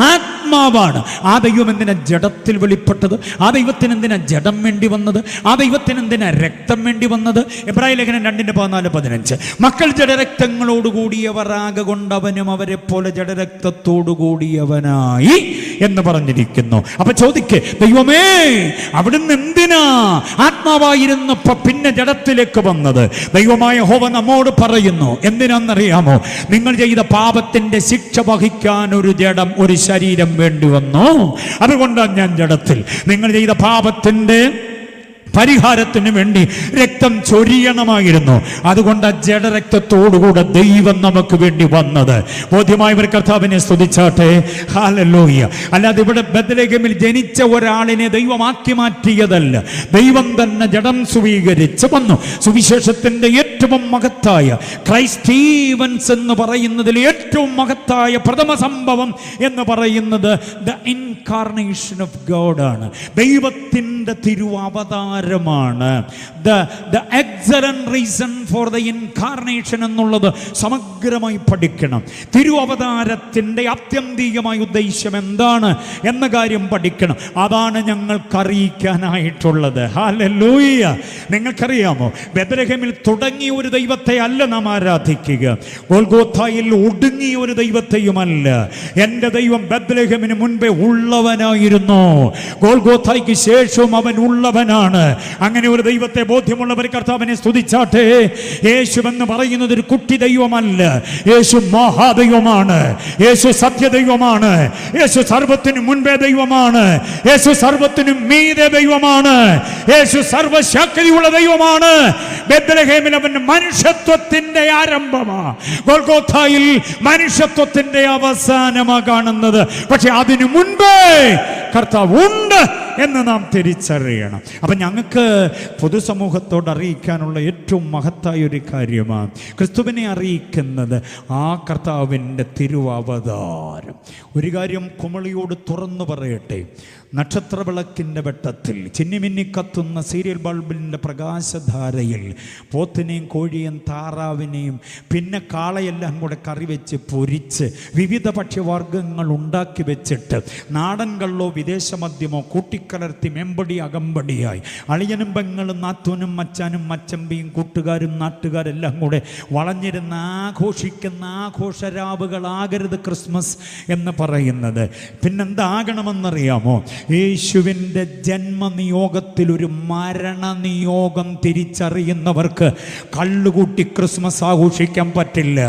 ആത്മാവാണ്. ആ ദൈവം എന്തിനാ ജഡത്തിൽ വെളിപ്പെട്ടത്? ആ ദൈവത്തിന് എന്തിനാ ജഡം വേണ്ടി വന്നത്? ആ ദൈവത്തിന് എന്തിനാ രക്തം വേണ്ടി വന്നത്? എബ്രായ ലേഖനം 2:14-15 മക്കൾ ജഡരക്തങ്ങളോടുകൂടിയവർ ആകൊണ്ട് അവനും അവരെ പോലെ ജഡരക്തത്തോടുകൂടിയവനായി എന്ന് പറഞ്ഞിരിക്കുന്നു. അപ്പൊ ചോദിക്ക്, ദൈവമേ അവിടുന്ന് എന്തിനാ ആത്മാവായിരുന്നപ്പോ പിന്നെ ജഡത്തിലേക്ക് വന്നത്? ദൈവമായ യഹോവ നമ്മോട് പറയുന്നു, എന്തിനാണെന്നറിയാമോ? നിങ്ങൾ ചെയ്ത പാപത്തിന്റെ ശിക്ഷ വഹിക്കാൻ ഒരു ജഡം, ഒരു ശരീരം വേണ്ടി വന്നു. അതുകൊണ്ടാണ് ഞാൻ ജഡത്തിൽ. നിങ്ങൾ ചെയ്ത പാപത്തിന്റെ പരിഹാരത്തിന് വേണ്ടി രക്തം ചൊരിയണമായിരുന്നു. അതുകൊണ്ട് ജഡരക്തത്തോടുകൂടെ ദൈവം നമുക്ക് വേണ്ടി വന്നത്. ബോധ്യമായവർ കർത്താവിനെ സ്തുതിച്ചാട്ടെ. ഹല്ലേലൂയ. അല്ലാതെ ഇവിടെ ബത്ലഹേമിൽ ജനിച്ച ഒരാളിനെ ദൈവമാക്കി മാറ്റിയതല്ല. ദൈവം തന്നെ ജഡം സ്വീകരിച്ച് വന്നു. സുവിശേഷത്തിന്റെ ഏറ്റവും മഹത്തായ ക്രൈസ്റ്റ് ഈവൻസ് എന്ന് പറയുന്നതിൽ ഏറ്റവും മഹത്തായ പ്രഥമ സംഭവം എന്ന് പറയുന്നത് ദ ഇൻകാർണേഷൻ ഓഫ് ഗോഡ് ആണ്. ദൈവത്തിന്റെ തിരുവവതാരമാണ്. The excellent reason for the incarnation എന്നുള്ളത് സമഗ്രമായി പഠിക്കണം. തിരുവവതാരത്തിന്റെ ആത്യന്തികമായ ഉദ്ദേശം എന്താണ് എന്ന കാര്യം പഠിക്കണം. അതാണ് ഞങ്ങൾക്ക് അറിയിക്കാനായിട്ടുള്ളത്. ഹല്ലേലൂയ. നിങ്ങൾക്കറിയാമോ, ബത്ലഹേമിൽ തുടങ്ങിയ ഒരു ദൈവത്തെ അല്ല നാം ആരാധിക്കുക. ഗോൽഗോഥായിൽ ഒടുങ്ങിയ ഒരു ദൈവത്തെയുമല്ല. എൻ്റെ ദൈവം ബത്ലഹേമിന് മുൻപേ ഉള്ളവനായിരുന്നു. ഗോൽഗോഥായ്ക്ക് ശേഷവും അവൻ ഉള്ളവനാണ്. അങ്ങനെ ഒരു ദൈവത്തെ ബോധ്യമുള്ളവർ കർത്താവിനെ സ്തുതിച്ചാട്ടെ. യേശു എന്ന് പറയുന്നത് ഒരു കുട്ടി ദൈവമല്ല. യേശു മഹാദൈവമാണ്. യേശു സത്യദൈവമാണ്. യേശു സർവത്തിനും മുൻപേ ദൈവമാണ്. യേശു സർവത്തിനും മീതെ ദൈവമാണ്. യേശു സർവശക്തിയുള്ള ദൈവമാണ്. ബത്ലഹേമിൽ അവൻ മനുഷ്യത്വത്തിന്റെ ആരംഭമാണ്. ഗോൽഗോഥായിൽ മനുഷ്യത്വത്തിന്റെ അവസാനമാണ് കാണുന്നത്. പക്ഷെ അതിനു മുൻപേ കർത്താവ് ഉണ്ട് എന്ന് നാം തിരിച്ചറിയണം. അപ്പം ഞങ്ങൾക്ക് പൊതുസമൂഹത്തോട് അറിയിക്കാനുള്ള ഏറ്റവും മഹത്തായ ഒരു കാര്യമാണ് ക്രിസ്തുവിനെ അറിയിക്കുന്നത് ആ കർത്താവിൻ്റെ തിരുവവതാരം. ഒരു കാര്യം കുമളിയോട് തുറന്നു പറയട്ടെ. നക്ഷത്രവിളക്കിൻ്റെ വെട്ടത്തിൽ ചിന്നിമിന്നി കത്തുന്ന സീരിയൽ ബൾബിൻ്റെ പ്രകാശധാരയിൽ പോത്തിനെയും കോഴിയും താറാവിനെയും പിന്നെ കാളയെല്ലാം കൂടെ കറി വെച്ച് പൊരിച്ച് വിവിധ ഭക്ഷ്യവർഗ്ഗങ്ങൾ ഉണ്ടാക്കി വെച്ചിട്ട് നാടൻ കള്ളോ വിദേശ മദ്യമോ കൂട്ടിക്കലർത്തി മെമ്പടി അകമ്പടിയായി അളിയനും പെങ്ങളും നാത്തൂനും മച്ചാനും മച്ചമ്പിയും കൂട്ടുകാരും നാട്ടുകാരെല്ലാം കൂടെ വളഞ്ഞിരുന്ന് ആഘോഷിക്കുന്ന ആഘോഷരാവുകളാകരുത് ക്രിസ്മസ് എന്ന് പറയുന്നത്. പിന്നെന്താകണമെന്നറിയാമോ? യേശുവിൻ്റെ ജന്മനിയോഗത്തിൽ ഒരു മരണനിയോഗം തിരിച്ചറിയുന്നവർക്ക് കള്ളുകൂട്ടി ക്രിസ്മസ് ആഘോഷിക്കാൻ പറ്റില്ല.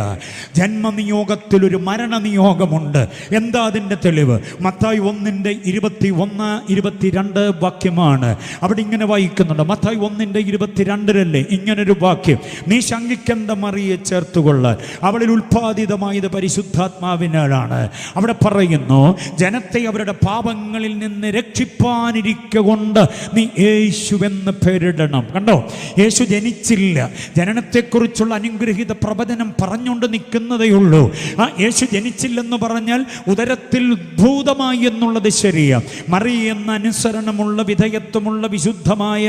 ജന്മനിയോഗത്തിൽ ഒരു മരണനിയോഗമുണ്ട്. എന്താ അതിൻ്റെ തെളിവ്? മത്തായി 1:21-22 വാക്യമാണ്. അവിടെ ഇങ്ങനെ വായിക്കുന്നുണ്ട്. മത്തായി 1:22 ഇങ്ങനൊരു വാക്യം: നീ ശങ്കിക്കണ്ട മറിയെ ചേർത്തുകൊള്ളാൻ, അവളിൽ ഉൽപ്പാദിതമായത് പരിശുദ്ധാത്മാവിനാലാണ്. അവിടെ പറയുന്നു, ജനത്തെ അവരുടെ പാപങ്ങളിൽ നിന്ന് രക്ഷിപ്പാനിരിക്കൊണ്ട് നീ യേശുവെന്ന് പേരിടണം. കണ്ടോ, യേശു ജനിച്ചില്ല. ജനനത്തെക്കുറിച്ചുള്ള അനുഗ്രഹീത പ്രവചനം പറഞ്ഞുകൊണ്ട് നിൽക്കുന്നതേ ഉള്ളൂ. ആ യേശു ജനിച്ചില്ലെന്ന് പറഞ്ഞാൽ ഉദരത്തിൽ ഉദ്ഭൂതമായി എന്നുള്ളത് ശരിയാ. മറി എന്ന അനുസരണമുള്ള വിധേയത്വമുള്ള വിശുദ്ധമായ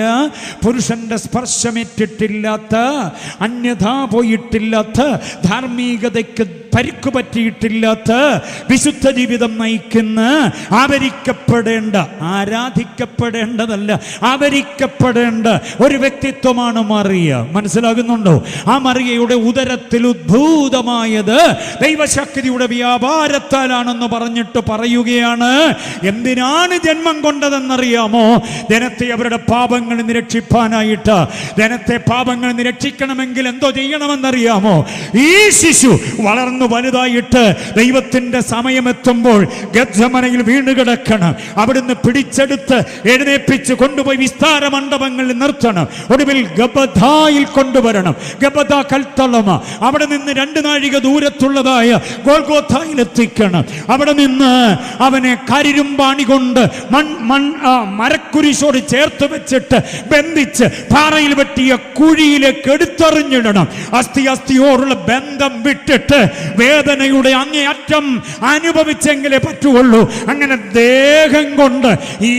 പുരുഷന്റെ സ്പർശമേറ്റിട്ടില്ലാത്ത, അന്യഥാ പോയിട്ടില്ലാത്ത, ധാർമ്മികതയ്ക്ക് പരിക്കു പറ്റിയിട്ടില്ലാത്ത വിശുദ്ധ ജീവിതം നയിക്കുന്ന, ആദരിക്കപ്പെടേണ്ട, ആരാധിക്കപ്പെടേണ്ടതല്ല, ആദരിക്കപ്പെടേണ്ട ഒരു വ്യക്തിത്വമാണ് മറിയ. മനസ്സിലാകുന്നുണ്ടോ? ആ മറിയയുടെ ഉദരത്തിൽ ഉദ്ഭൂതമായത് ദൈവശക്തിയുടെ വ്യാപാരത്താലാണെന്ന് പറഞ്ഞിട്ട് പറയുകയാണ്. എന്തിനാണ് ജന്മം കൊണ്ടതെന്നറിയാമോ? ജനത്തെ അവരുടെ പാപങ്ങളിൽ നിന്ന് രക്ഷിപ്പാനായിട്ട്. ജനത്തെ പാപങ്ങളിൽ നിന്ന് രക്ഷിക്കണമെങ്കിൽ എന്തോ ചെയ്യണമെന്നറിയാമോ? ഈ ശിശു വളർന്ന വളർന്നു വലുതായിട്ട് ദൈവത്തിന്റെ സമയമെത്തുമ്പോൾ ഗത്സമനയിൽ വീണ് കിടക്കണം. അവിടുന്ന് പിടിച്ചെടുത്ത് എഴുന്നേൽപ്പിച്ച് കൊണ്ടുപോയി വിസ്താര മണ്ഡപങ്ങളിൽ നിർത്തണം. ഒടുവിൽ ഗബഥായിൽ കൊണ്ടുവരണം. ഗബഥ കൽത്തളമ. അവിടെ നിന്ന് 2 നാഴിക ദൂരത്തുള്ളതായ ഗോൽഗോഥായിൽ എത്തിക്കണം. അവിടെ നിന്ന് അവനെ കരിരുമ്പാണി കൊണ്ട് മരക്കുരിശോട് ചേർത്ത് വെച്ചിട്ട് ബന്ധിച്ച് പാറയിൽ വെട്ടിയ കുഴിയിലേക്ക് എടുത്തെറിഞ്ഞിടണം. അസ്ഥിയോടുള്ള ബന്ധം വിട്ടിട്ട് വേദനയുടെ അങ്ങേയറ്റം അനുഭവിച്ചെങ്കിലേ പറ്റുള്ളൂ. അങ്ങനെ ദേഹം കൊണ്ട്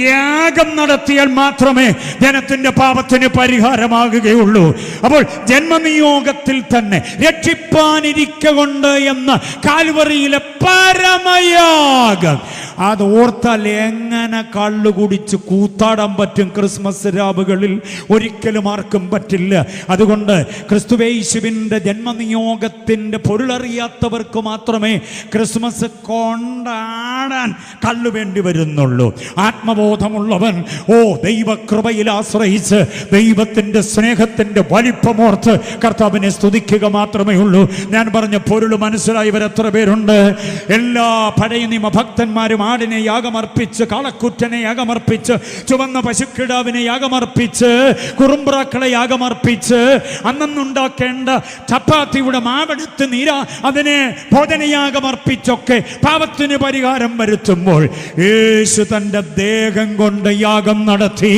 യാഗം നടത്തിയാൽ മാത്രമേ ജനത്തിന്റെ പാപത്തിന് പരിഹാരമാകുകയുള്ളൂ. അപ്പോൾ ജന്മനിയോഗത്തിൽ തന്നെ രക്ഷിപ്പാനിരിക്കൊണ്ട് എന്ന കാൽവറിയിലെ പരമയാഗം അത് ഓർത്താൽ എങ്ങനെ കള്ളു കുടിച്ച് കൂത്താടാൻ പറ്റും? ക്രിസ്മസ് രാവുകളിൽ ഒരിക്കലും ആർക്കും പറ്റില്ല. അതുകൊണ്ട് ക്രിസ്തുയേശുവിൻ്റെ ജന്മനിയോഗത്തിൻ്റെ പൊരുളറിയാത്തവർക്ക് മാത്രമേ ക്രിസ്മസ് കൊണ്ടാടാൻ കള്ളു വേണ്ടി വരുന്നുള്ളൂ. ആത്മബോധമുള്ളവൻ ദൈവകൃപയിൽ ആശ്രയിച്ച് ദൈവത്തിൻ്റെ സ്നേഹത്തിൻ്റെ വലിപ്പമോർത്ത് കർത്താവിനെ സ്തുതിക്കുക മാത്രമേ ഉള്ളൂ. ഞാൻ പറഞ്ഞ പൊരുൾ മനസ്സിലായവർ എത്ര പേരുണ്ട്? എല്ലാ പഴയ നിയമ ഭക്തന്മാരും ആടിനെ യാഗമർപ്പിച്ച്, കാളക്കുറ്റനെ യാഗമർപ്പിച്ച്, ചുവന്ന പശുക്കിടാവിനെ യാഗമർപ്പിച്ച്, കുറുമ്പ്രാക്കളെ യാഗമർപ്പിച്ച്, അന്നുണ്ടാക്കേണ്ട ചപ്പാത്തിയുടെ മാവെടുത്ത് അതിനെ ഭോജനയാഗമർപ്പിച്ചൊക്കെ പാപത്തിന് പരിഹാരം വരുത്തുമ്പോൾ യേശു തൻ്റെ ദേഹം കൊണ്ട് യാഗം നടത്തി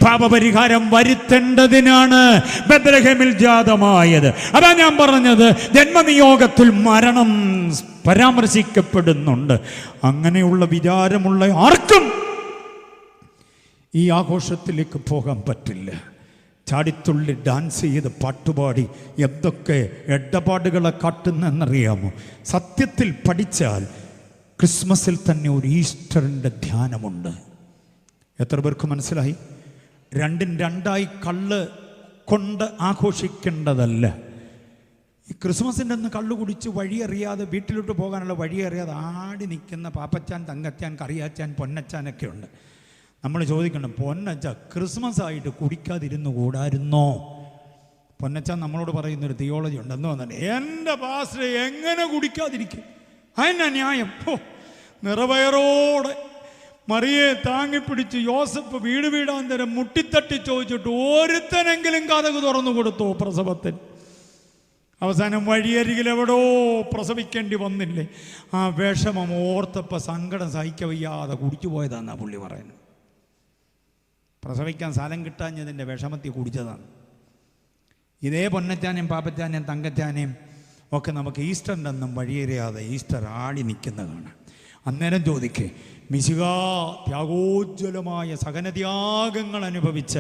പാപപരിഹാരം വരുത്തേണ്ടതിനാണ് ബേത്ലഹേമിൽ ജാതമായത്. അതാ ഞാൻ പറഞ്ഞത്, ജന്മനിയോഗത്തിൽ മരണം പരാമർശിക്കപ്പെടുന്നുണ്ട്. അങ്ങനെയുള്ള വിചാരമുള്ള ആർക്കും ഈ ആഘോഷത്തിലേക്ക് പോകാൻ പറ്റില്ല. ചാടിത്തുള്ളി ഡാൻസ് ചെയ്ത് പാട്ടുപാടി എന്തൊക്കെ ഇടപാടുകളെ കാട്ടുന്നെന്നറിയാമോ? സത്യത്തിൽ പഠിച്ചാൽ ക്രിസ്മസിൽ തന്നെ ഒരു ഈസ്റ്ററിൻ്റെ ധ്യാനമുണ്ട്. എത്ര പേർക്ക് മനസ്സിലായി? രണ്ടും രണ്ടായി കള്ള് കൊണ്ട് ആഘോഷിക്കേണ്ടതല്ല. ഈ ക്രിസ്മസിൻ്റെ അന്ന് കള്ളു കുടിച്ച് വഴിയറിയാതെ വീട്ടിലോട്ട് പോകാനുള്ള വഴിയറിയാതെ ആടി നിൽക്കുന്ന പാപ്പച്ചാൻ, തങ്കച്ചാൻ, കറിയാച്ചാൻ, പൊന്നച്ചാനൊക്കെ ഉണ്ട്. നമ്മൾ ചോദിക്കണം, പൊന്നച്ച ക്രിസ്മസ് ആയിട്ട് കുടിക്കാതിരുന്നു കൂടായിരുന്നോ? പൊന്നച്ചാൻ നമ്മളോട് പറയുന്നൊരു തിയോളജി ഉണ്ട്. എന്ന് പറഞ്ഞാൽ എൻ്റെ പാസ്റ്റർ എങ്ങനെ കുടിക്കാതിരിക്കും? അതിനാ ന്യായം. നിറവയറോടെ മറിയെ താങ്ങിപ്പിടിച്ച് യോസഫ് വീട് വീടാന്തരം മുട്ടിത്തട്ടി ചോദിച്ചിട്ട് ഒരുത്തനെങ്കിലും കതക് തുറന്നു കൊടുത്തോ പ്രസവത്തിന്? അവസാനം വഴിയരികിൽ എവിടോ പ്രസവിക്കേണ്ടി വന്നില്ലേ? ആ വിഷമം ഓർത്തപ്പോൾ സങ്കടം സഹിക്കവയ്യാതെ കുടിച്ചു പോയതാണെന്നാണ് പുള്ളി പറയുന്നത്. പ്രസവിക്കാൻ സ്ഥലം കിട്ടാഞ്ഞതിൻ്റെ വിഷമത്തിൽ കുടിച്ചതാണ്. ഇതേ പൊന്നച്ചാനെയും പാപ്പച്ചാനെയും തങ്കച്ചാനെയും ഒക്കെ നമുക്ക് ഈസ്റ്ററിൻ്റെ അന്നും വഴിയറിയാതെ ഈസ്റ്റർ ആടി നിൽക്കുന്നതാണ്. അന്നേരം ചോദിക്കേ, മിശിഹാ ത്യാഗോജ്വലമായ സഹനത്യാഗങ്ങൾ അനുഭവിച്ച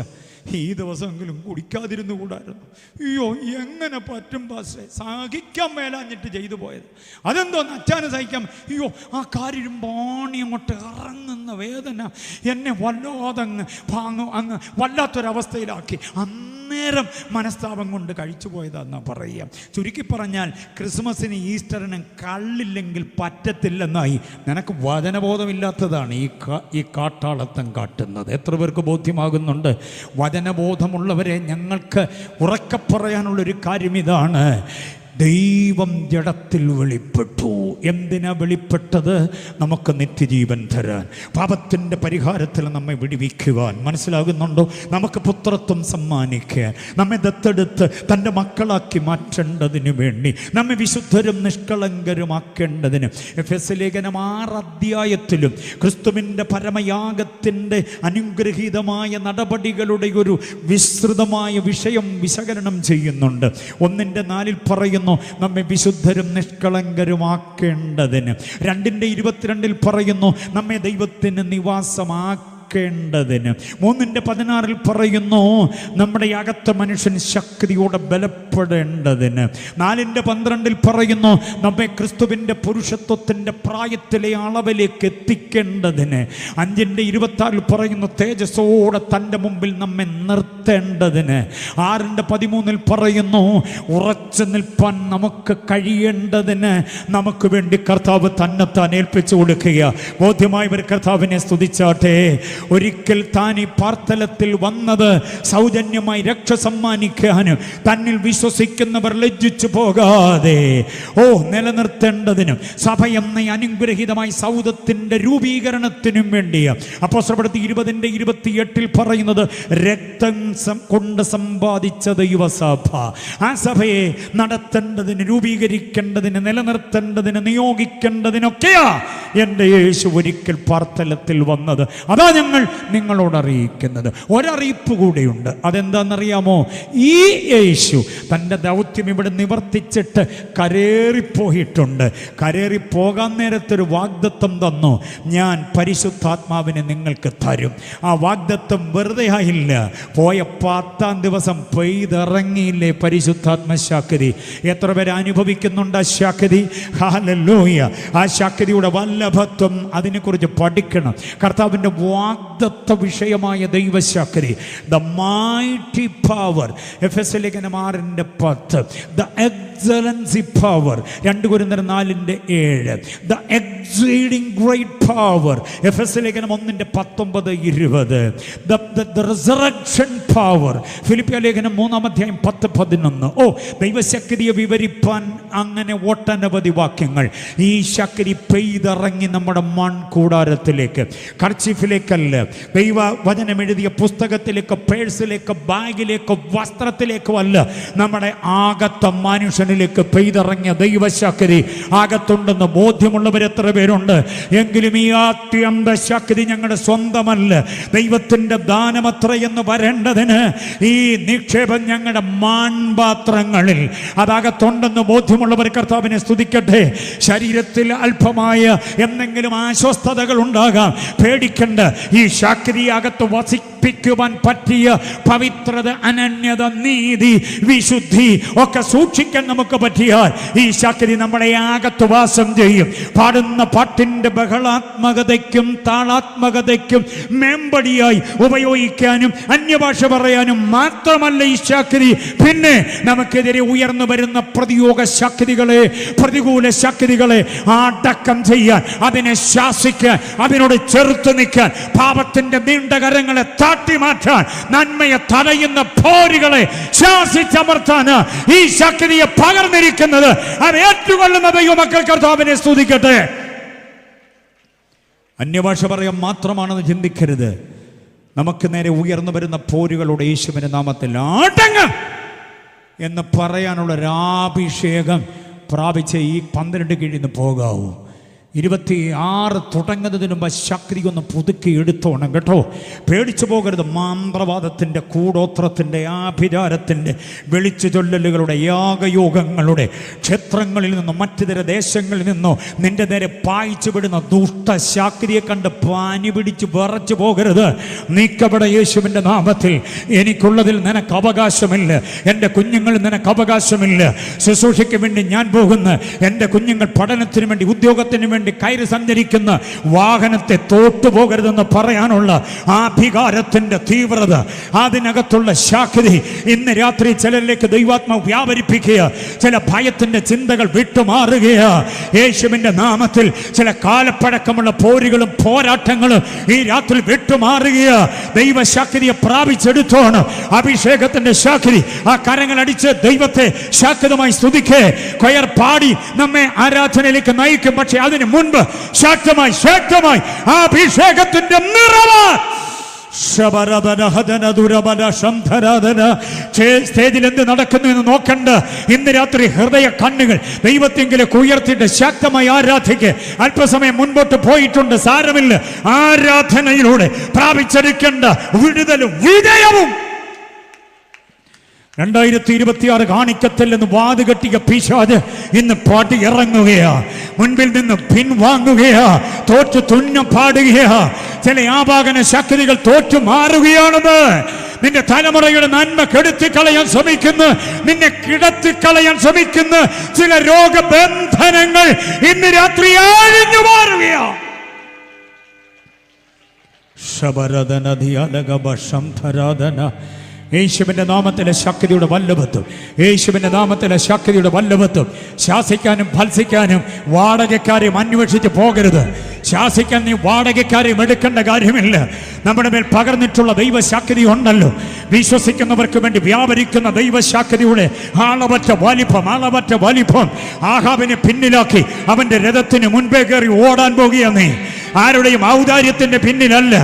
ഈ ദിവസമെങ്കിലും കുടിക്കാതിരുന്നു കൂടായിരുന്നു. അയ്യോ, എങ്ങനെ പറ്റും പാസ്റ്റേ? സഹിക്കാൻ മേലാഞ്ഞിട്ട് ചെയ്തു പോയത്. അതെന്തോന്ന് അച്ഛന് സഹിക്കാം? അയ്യോ, ആ കാരിരുമ്പാണി അങ്ങോട്ട് ഇറങ്ങുന്ന വേദന എന്നെ വല്ലാതങ്ങ് അങ്ങ് വല്ലാത്തൊരവസ്ഥയിലാക്കി. അന്നേരം മനസ്താപം കൊണ്ട് കഴിച്ചു പോയതാണെന്നാണ് പറയുക. ചുരുക്കി പറഞ്ഞാൽ ക്രിസ്മസിന് ഈസ്റ്ററിനും കള്ളില്ലെങ്കിൽ പറ്റത്തില്ലെന്നായി. നിനക്ക് വചനബോധമില്ലാത്തതാണ് ഈ കാട്ടാളത്തം കാട്ടുന്നത്. എത്ര പേർക്ക് ബോധ്യമാകുന്നുണ്ട്? വചനബോധമുള്ളവരെ ഞങ്ങൾക്ക് ഉറക്കെ പറയാനുള്ളൊരു കാര്യം ഇതാണ്: ദൈവം ജഡത്തിൽ വെളിപ്പെട്ടു. എന്തിനാ വെളിപ്പെട്ടത്? നമുക്ക് നിത്യജീവൻ തരാൻ, പാപത്തിൻ്റെ പരിഹാരത്തിൽ നമ്മെ വിടുവിക്കുവാൻ. മനസ്സിലാകുന്നുണ്ടോ? നമുക്ക് പുത്രത്വം സമ്മാനിക്കാൻ, നമ്മെ ദത്തെടുത്ത് തൻ്റെ മക്കളാക്കി മാറ്റേണ്ടതിന് വേണ്ടി, നമ്മെ വിശുദ്ധരും നിഷ്കളങ്കരുമാക്കേണ്ടതിന്. എഫെസ്യ ലേഖനം 6 അധ്യായത്തിലും ക്രിസ്തുവിൻ്റെ പരമയാഗത്തിൻ്റെ അനുഗ്രഹീതമായ നടപടികളുടെ ഒരു വിസ്തൃതമായ വിഷയം വിശകലനം ചെയ്യുന്നുണ്ട്. 1:4 പറയുന്നു, നമ്മെ വിശുദ്ധരും നിഷ്കളങ്കരുമാക്കേണ്ടതിന്. 2:22 പറയുന്നു, നമ്മെ ദൈവത്തിന് നിവാസമാക്കേണ്ടതിന്. 3:16 പറയുന്നു, നമ്മുടെ അകത്ത മനുഷ്യൻ ശക്തിയോടെ ബലപ്പെടേണ്ടതിന്. 4:12 പറയുന്നു, നമ്മെ ക്രിസ്തുവിൻ്റെ പുരുഷത്വത്തിൻ്റെ പ്രായത്തിലെ അളവിലേക്ക് എത്തിക്കേണ്ടതിന്. 5:26 പറയുന്നു, തേജസ്സോടെ തൻ്റെ മുമ്പിൽ നമ്മെ നിർത്തി നിലനിർത്തേണ്ടതിന് 6:13 പറയുന്നു, ഉറച്ചു നിൽപ്പാൻ നമുക്ക് കഴിയേണ്ടതിന് നമുക്ക് വേണ്ടി കർത്താവ് തന്നെത്താൻ ഏൽപ്പിച്ചു കൊടുക്കുക. ബോധ്യമായവർ കർത്താവിനെ സ്തുതിച്ചാട്ടെ. ഒരിക്കൽ താൻ ഈ പാർത്തലത്തിൽ വന്നത് സൗജന്യമായി രക്ഷ സമ്മാനിക്കാനും തന്നിൽ വിശ്വസിക്കുന്നവർ ലജ്ജിച്ചു പോകാതെ നിലനിർത്തേണ്ടതിനും സഭ എന്ന അനുഗ്രഹീതമായ സൗധത്തിന്റെ രൂപീകരണത്തിനും വേണ്ടി അപ്പോസ്തലപ്രവൃത്തി 20:28 പറയുന്നത്, രക്തം കൊണ്ട് സമ്പാദിച്ച ദൈവസഭ, ആ സഭയെ നടത്തേണ്ടതിന്, രൂപീകരിക്കേണ്ടതിന്, നിലനിർത്തേണ്ടതിന്, നിയോഗിക്കേണ്ടതിനൊക്കെയാ എൻ്റെ യേശു ഒരിക്കൽ പാർത്തലത്തിൽ വന്നത്. അതാ ഞങ്ങൾ നിങ്ങളോട് അറിയിക്കുന്നത്. ഒരറിയിപ്പ് കൂടെയുണ്ട്. അതെന്താണെന്നറിയാമോ? ഈ യേശു തൻ്റെ ദൗത്യം ഇവിടെ നിവർത്തിച്ചിട്ട് കരേറിപ്പോയിട്ടുണ്ട്. കരേറിപ്പോകാൻ നേരത്തൊരു വാഗ്ദത്തം തന്നു, ഞാൻ പരിശുദ്ധാത്മാവിനെ നിങ്ങൾക്ക് തരും. ആ വാഗ്ദത്തം വെറുതെ ആയില്ല. പോയ 10-ാം ദിവസം പെയ്തിറങ്ങിയില്ലേ പരിശുദ്ധാത്മ ശക്തി. എത്ര പേര് അനുഭവിക്കുന്നുണ്ട് ആ ശക്തി? ഹല്ലേലൂയ. ആ ശക്തിയുടെ വല്ലഭത്വം, അതിനെക്കുറിച്ച് പഠിക്കണം. കർത്താവിൻ്റെ വാഗ്ദത്ത വിഷയമായ ദൈവശക്തി, ദ മൈറ്റി പവർ. എഫെസ്യ ലേഖനം 6:10, ദ എക്സലൻസി പവർ. 2 കൊരിന്ത്യർ 4:7, ദ എക്സീഡിംഗ് ഗ്രേറ്റ് പവർ. എഫെസ്യ ലേഖനം 1:19-20, ദ റിസറക്ഷൻ പവർ. ഫിലിപ്പിയ ലേഖനം 3:10-11. ദൈവശക്തിയെ വിവരിപ്പാൻ അങ്ങനെ ഒട്ടനവധി വാക്യങ്ങൾ. ഈ ശക്തി പെയ്തിറങ്ങി നമ്മുടെ മൺകൂടാരത്തിലേക്ക്, കർച്ചീഫിലേക്കല്ല, ദൈവ വചനം എഴുതിയ പുസ്തകത്തിലേക്ക്, പേഴ്സിലേക്ക്, ബാഗിലേക്ക്, വസ്ത്രത്തിലേക്കോ അല്ല, നമ്മുടെ ആകത്ത മനുഷ്യനിലേക്ക് പെയ്തിറങ്ങിയ ദൈവശക്തി ആകത്തുണ്ടെന്ന് ബോധ്യമുള്ളവർ എത്ര പേരുണ്ട്? എങ്കിലും ഈ അത്യന്ത ശക്തി ഞങ്ങളുടെ സ്വന്തമല്ല, ദൈവത്തിൻ്റെ ദാനമത്ര എന്ന് വരേണ്ടതിന് ഈ നിക്ഷേപം ഞങ്ങളുടെ മാൺപാത്രങ്ങളിൽ അതാകത്തുണ്ടെന്ന് ബോധ്യമുള്ളവർ കർത്താവിനെ സ്തുതിക്കട്ടെ. ശരീരത്തിൽ അല്പമായ എന്തെങ്കിലും അസ്വസ്ഥതകൾ ഉണ്ടാകാം, പേടിക്കണ്ട. ഈ ശക്തി അകത്ത് വസിപ്പിക്കുവാൻ പറ്റിയ പവിത്രത, അനന്യത, നീതി, വിശുദ്ധി ഒക്കെ സൂക്ഷിക്കാൻ നമുക്ക് പറ്റിയാൽ ഈ ശക്തി നമ്മുടെ അകത്ത് വാസം ചെയ്യും. പാടുന്ന പാട്ടിൻ്റെ ബഹളാത്മകതയ്ക്കും താളാത്മകതയ്ക്കും മേമ്പടിയായി ഉപയോഗിക്കാനും അന്യഭാഷ പറയാനും മാത്രമല്ല ഈ ശക്തി, പിന്നെ നമുക്കെതിരെ ഉയർന്നു വരുന്ന പ്രതിയോഗ ശക്തികളെ, പ്രതികൂല ശക്തികളെ അടക്കം ചെയ്യാൻ, അതിനെ ശാസിക്കാൻ, അതിനോട് ചെറുത്തു നിൽക്കാൻ, പാപത്തിന്റെ നീണ്ട കരങ്ങളെ താട്ടി മാറ്റാൻ, നന്മയെ തടയുന്ന പോരുകളെ ശാസിച്ചമർത്താൻ ഈ ശക്തിയെ പകർന്നിരിക്കുന്നത്. അത് ഏറ്റുകൊള്ളുന്ന ദൈവമക്കൾ കർത്താവിനെ സ്തുതിക്കട്ടെ. അന്യഭാഷ പറയാൻ മാത്രമാണെന്ന് ചിന്തിക്കരുത്. നമുക്ക് നേരെ ഉയർന്നു വരുന്ന പോരുകളുടെ യേശുവിന്റെ നാമത്തിൽ അടങ്ങ് എന്ന് പറയാനുള്ള ഒരാഭിഷേകം പ്രാപിച്ച ഈ 12 കീഴിൽ നിന്ന് പോകാവൂ. 26 തുടങ്ങുന്നതിന് മുമ്പ് ശക്തി ഒന്ന് പുതുക്കി എടുത്തോണം കേട്ടോ. പേടിച്ചു പോകരുത്. മന്ത്രവാദത്തിൻ്റെ, കൂടോത്രത്തിൻ്റെ, ആഭിചാരത്തിൻ്റെ, വെളിച്ചു ചൊല്ലലുകളുടെ, യാഗയോഗങ്ങളുടെ, ക്ഷേത്രങ്ങളിൽ നിന്നോ മറ്റിതര ദേശങ്ങളിൽ നിന്നോ നിന്റെ നേരെ പായിച്ചു വിടുന്ന ദുഷ്ടശക്തിയെ കണ്ട് പാനി പിടിച്ച് വിറച്ചു പോകരുത്. നീക്കപ്പെട യേശുവിൻ്റെ നാമത്തിൽ. എനിക്കുള്ളതിൽ നിനക്ക് അവകാശമില്ല, എൻ്റെ കുഞ്ഞുങ്ങളിൽ നിനക്ക് അവകാശമില്ല. ശുശ്രൂഷയ്ക്ക് വേണ്ടി ഞാൻ പോകുന്ന എൻ്റെ കുഞ്ഞുങ്ങൾ പഠനത്തിന് വേണ്ടി, ഉദ്യോഗത്തിന് വേണ്ടി കയറി സഞ്ചരിക്കുന്ന വാഹനത്തെ തോട്ടുപോകരുതെന്ന് പറയാനുള്ള അധികാരത്തിന്റെ തീവ്രത, അതിനകത്തുള്ള ശക്തി ഇന്ന് രാത്രി ചിലരിലേക്ക് ദൈവാത്മാവ് വ്യാപരിപ്പിക്കുക. ചില ഭയത്തിന്റെ ചിന്തകൾ വിട്ടുമാറുകയാ യേശുവിന്റെ നാമത്തിൽ. ചില കാലപ്പഴക്കമുള്ള പോരുകളും പോരാട്ടങ്ങളും ഈ രാത്രി വിട്ടുമാറുകയാ. ദൈവശക്തിയെ പ്രാപിച്ചെടുത്തോണം. അഭിഷേകത്തിന്റെ ശക്തി. ആ കരങ്ങൾ അടിച്ച് ദൈവത്തെ ശക്തമായി സ്തുതിക്കേ. കൊയർ പാടി നമ്മെ ആരാധനയിലേക്ക് നയിക്കും. പക്ഷെ അതിന് മുൻപ് ശക്തമായി ആ അഭിഷേകത്തിന്റെ നിറവ് സ്റ്റേജിൽ എന്ത് നടക്കുന്നു എന്ന് നോക്കണ്ട. ഇന്ന് രാത്രി ഹൃദയ കണ്ണുകൾ ദൈവത്തെങ്കിലേക്ക് ഉയർത്തിയിട്ട് ശക്തമായി ആരാധിക്ക്. അല്പസമയം മുൻപോട്ട് പോയിട്ടുണ്ട്, സാരമില്ല. ആരാധനയിലൂടെ പ്രാപിച്ചെടുക്കേണ്ട വിടുതലും വിജയവും 2026 കാണിക്കത്തില്ലെന്ന് വാതുകെട്ടിയ പിശാച് ഇന്ന് പാട്ടി ഇറങ്ങുകയാ. മുൻപിൽ നിന്ന് പിൻവാങ്ങുകയാ. തോറ്റു തുന്നം പാടുകയാ. ചില ആപാകന ശക്തികൾ തോറ്റു മാറുകയാണെന്ന്. നിന്റെ തലമുറയുടെ നന്മ കെടുത്തിക്കളയാൻ ശ്രമിക്കുന്നു, നിന്നെ കിടത്തിക്കളയാൻ ശ്രമിക്കുന്ന ചില രോഗബന്ധനങ്ങൾ ഇന്ന് രാത്രി അഴിഞ്ഞു മാറുകയാ. യേശുവിൻ്റെ നാമത്തിലെ ശക്തിയുടെ വല്ലഭത്വം, യേശുവിൻ്റെ നാമത്തിലെ ശക്തിയുടെ വല്ലഭത്വം. ശാസിക്കാനും ഭത്സിക്കാനും വാടകക്കാരെയും അന്വേഷിച്ച് പോകരുത്. ശാസിക്കാൻ നീ വാടകക്കാരെയും എടുക്കേണ്ട കാര്യമില്ല. നമ്മുടെ മേൽ പകർന്നിട്ടുള്ള ദൈവശക്തി ഉണ്ടല്ലോ. വിശ്വസിക്കുന്നവർക്ക് വേണ്ടി വ്യാപരിക്കുന്ന ദൈവശക്തിയുടെ ആളവറ്റ വലിപ്പം ആഹാബിനെ പിന്നിലാക്കി അവന്റെ രഥത്തിന് മുൻപേ കയറി ഓടാൻ പോകുകയാണ് നീ. ആരുടെയും ഔദാര്യത്തിന്റെ പിന്നിലല്ല,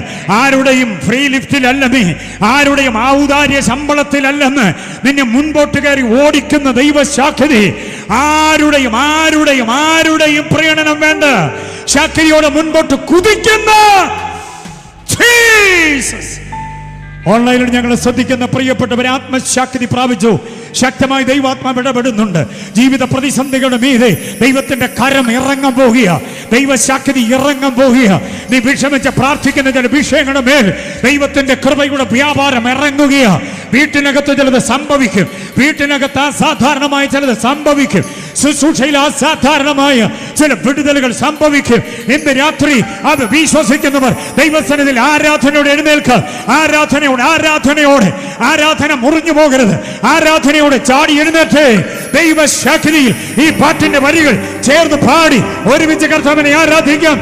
ആരുടെയും ഫ്രീ ലിഫ്റ്റിലല്ല, നീ ആരുടെയും ഔദാര്യ ശമ്പളത്തിലല്ലെന്ന് നിന്നെ മുൻപോട്ട് കയറി ഓടിക്കുന്ന ദൈവശക്തി. ആരുടെയും പ്രീണനം വേണ്ട, ശക്തിയോടെ മുൻപോട്ട് കുതിക്കുന്ന ജീസസ്. ഓൺലൈനിൽ ഞങ്ങൾ ശ്രദ്ധിക്കുന്ന പ്രിയപ്പെട്ടവരെ, ആത്മശക്തി പ്രാപിച്ചു. ശക്തമായി ദൈവാത്മാവ് ഇടപെടുന്നുണ്ട്. ജീവിത പ്രതിസന്ധികളുടെ മീതെ ദൈവത്തിന്റെ കരം ഇറങ്ങാൻ പോകുക, ദൈവശക്തി ഇറങ്ങാൻ പോകുക. നീ വിഷമിച്ച് പ്രാർത്ഥിക്കുന്ന ചില വിഷയങ്ങളുടെ മേൽ ദൈവത്തിന്റെ കൃപയുടെ വ്യാപാരം ഇറങ്ങുകയാ. വീട്ടിനകത്ത് ചിലത് സംഭവിക്കും, വീട്ടിനകത്ത് അസാധാരണമായ ചിലത് സംഭവിക്കും, ശുശ്രൂഷയിൽ അസാധാരണമായ ചില വിടുതലുകൾ സംഭവിക്കും. ഇന്ന് രാത്രി അത് വിശ്വസിക്കുന്നവർ ദൈവസന്നിധിയിൽ ആരാധനയോടെ എഴുന്നേൽക്കുക. ആരാധന മുറിഞ്ഞു പോകരുത്. ആരാധനയോടെ ചാടി എഴുന്നേറ്റ് ദൈവശക്തിയിൽ ഈ പാട്ടിന്റെ വരികൾ ചേർന്ന് പാടി ഒരുമിച്ച് കർത്താവിനെ ആരാധിക്കാം.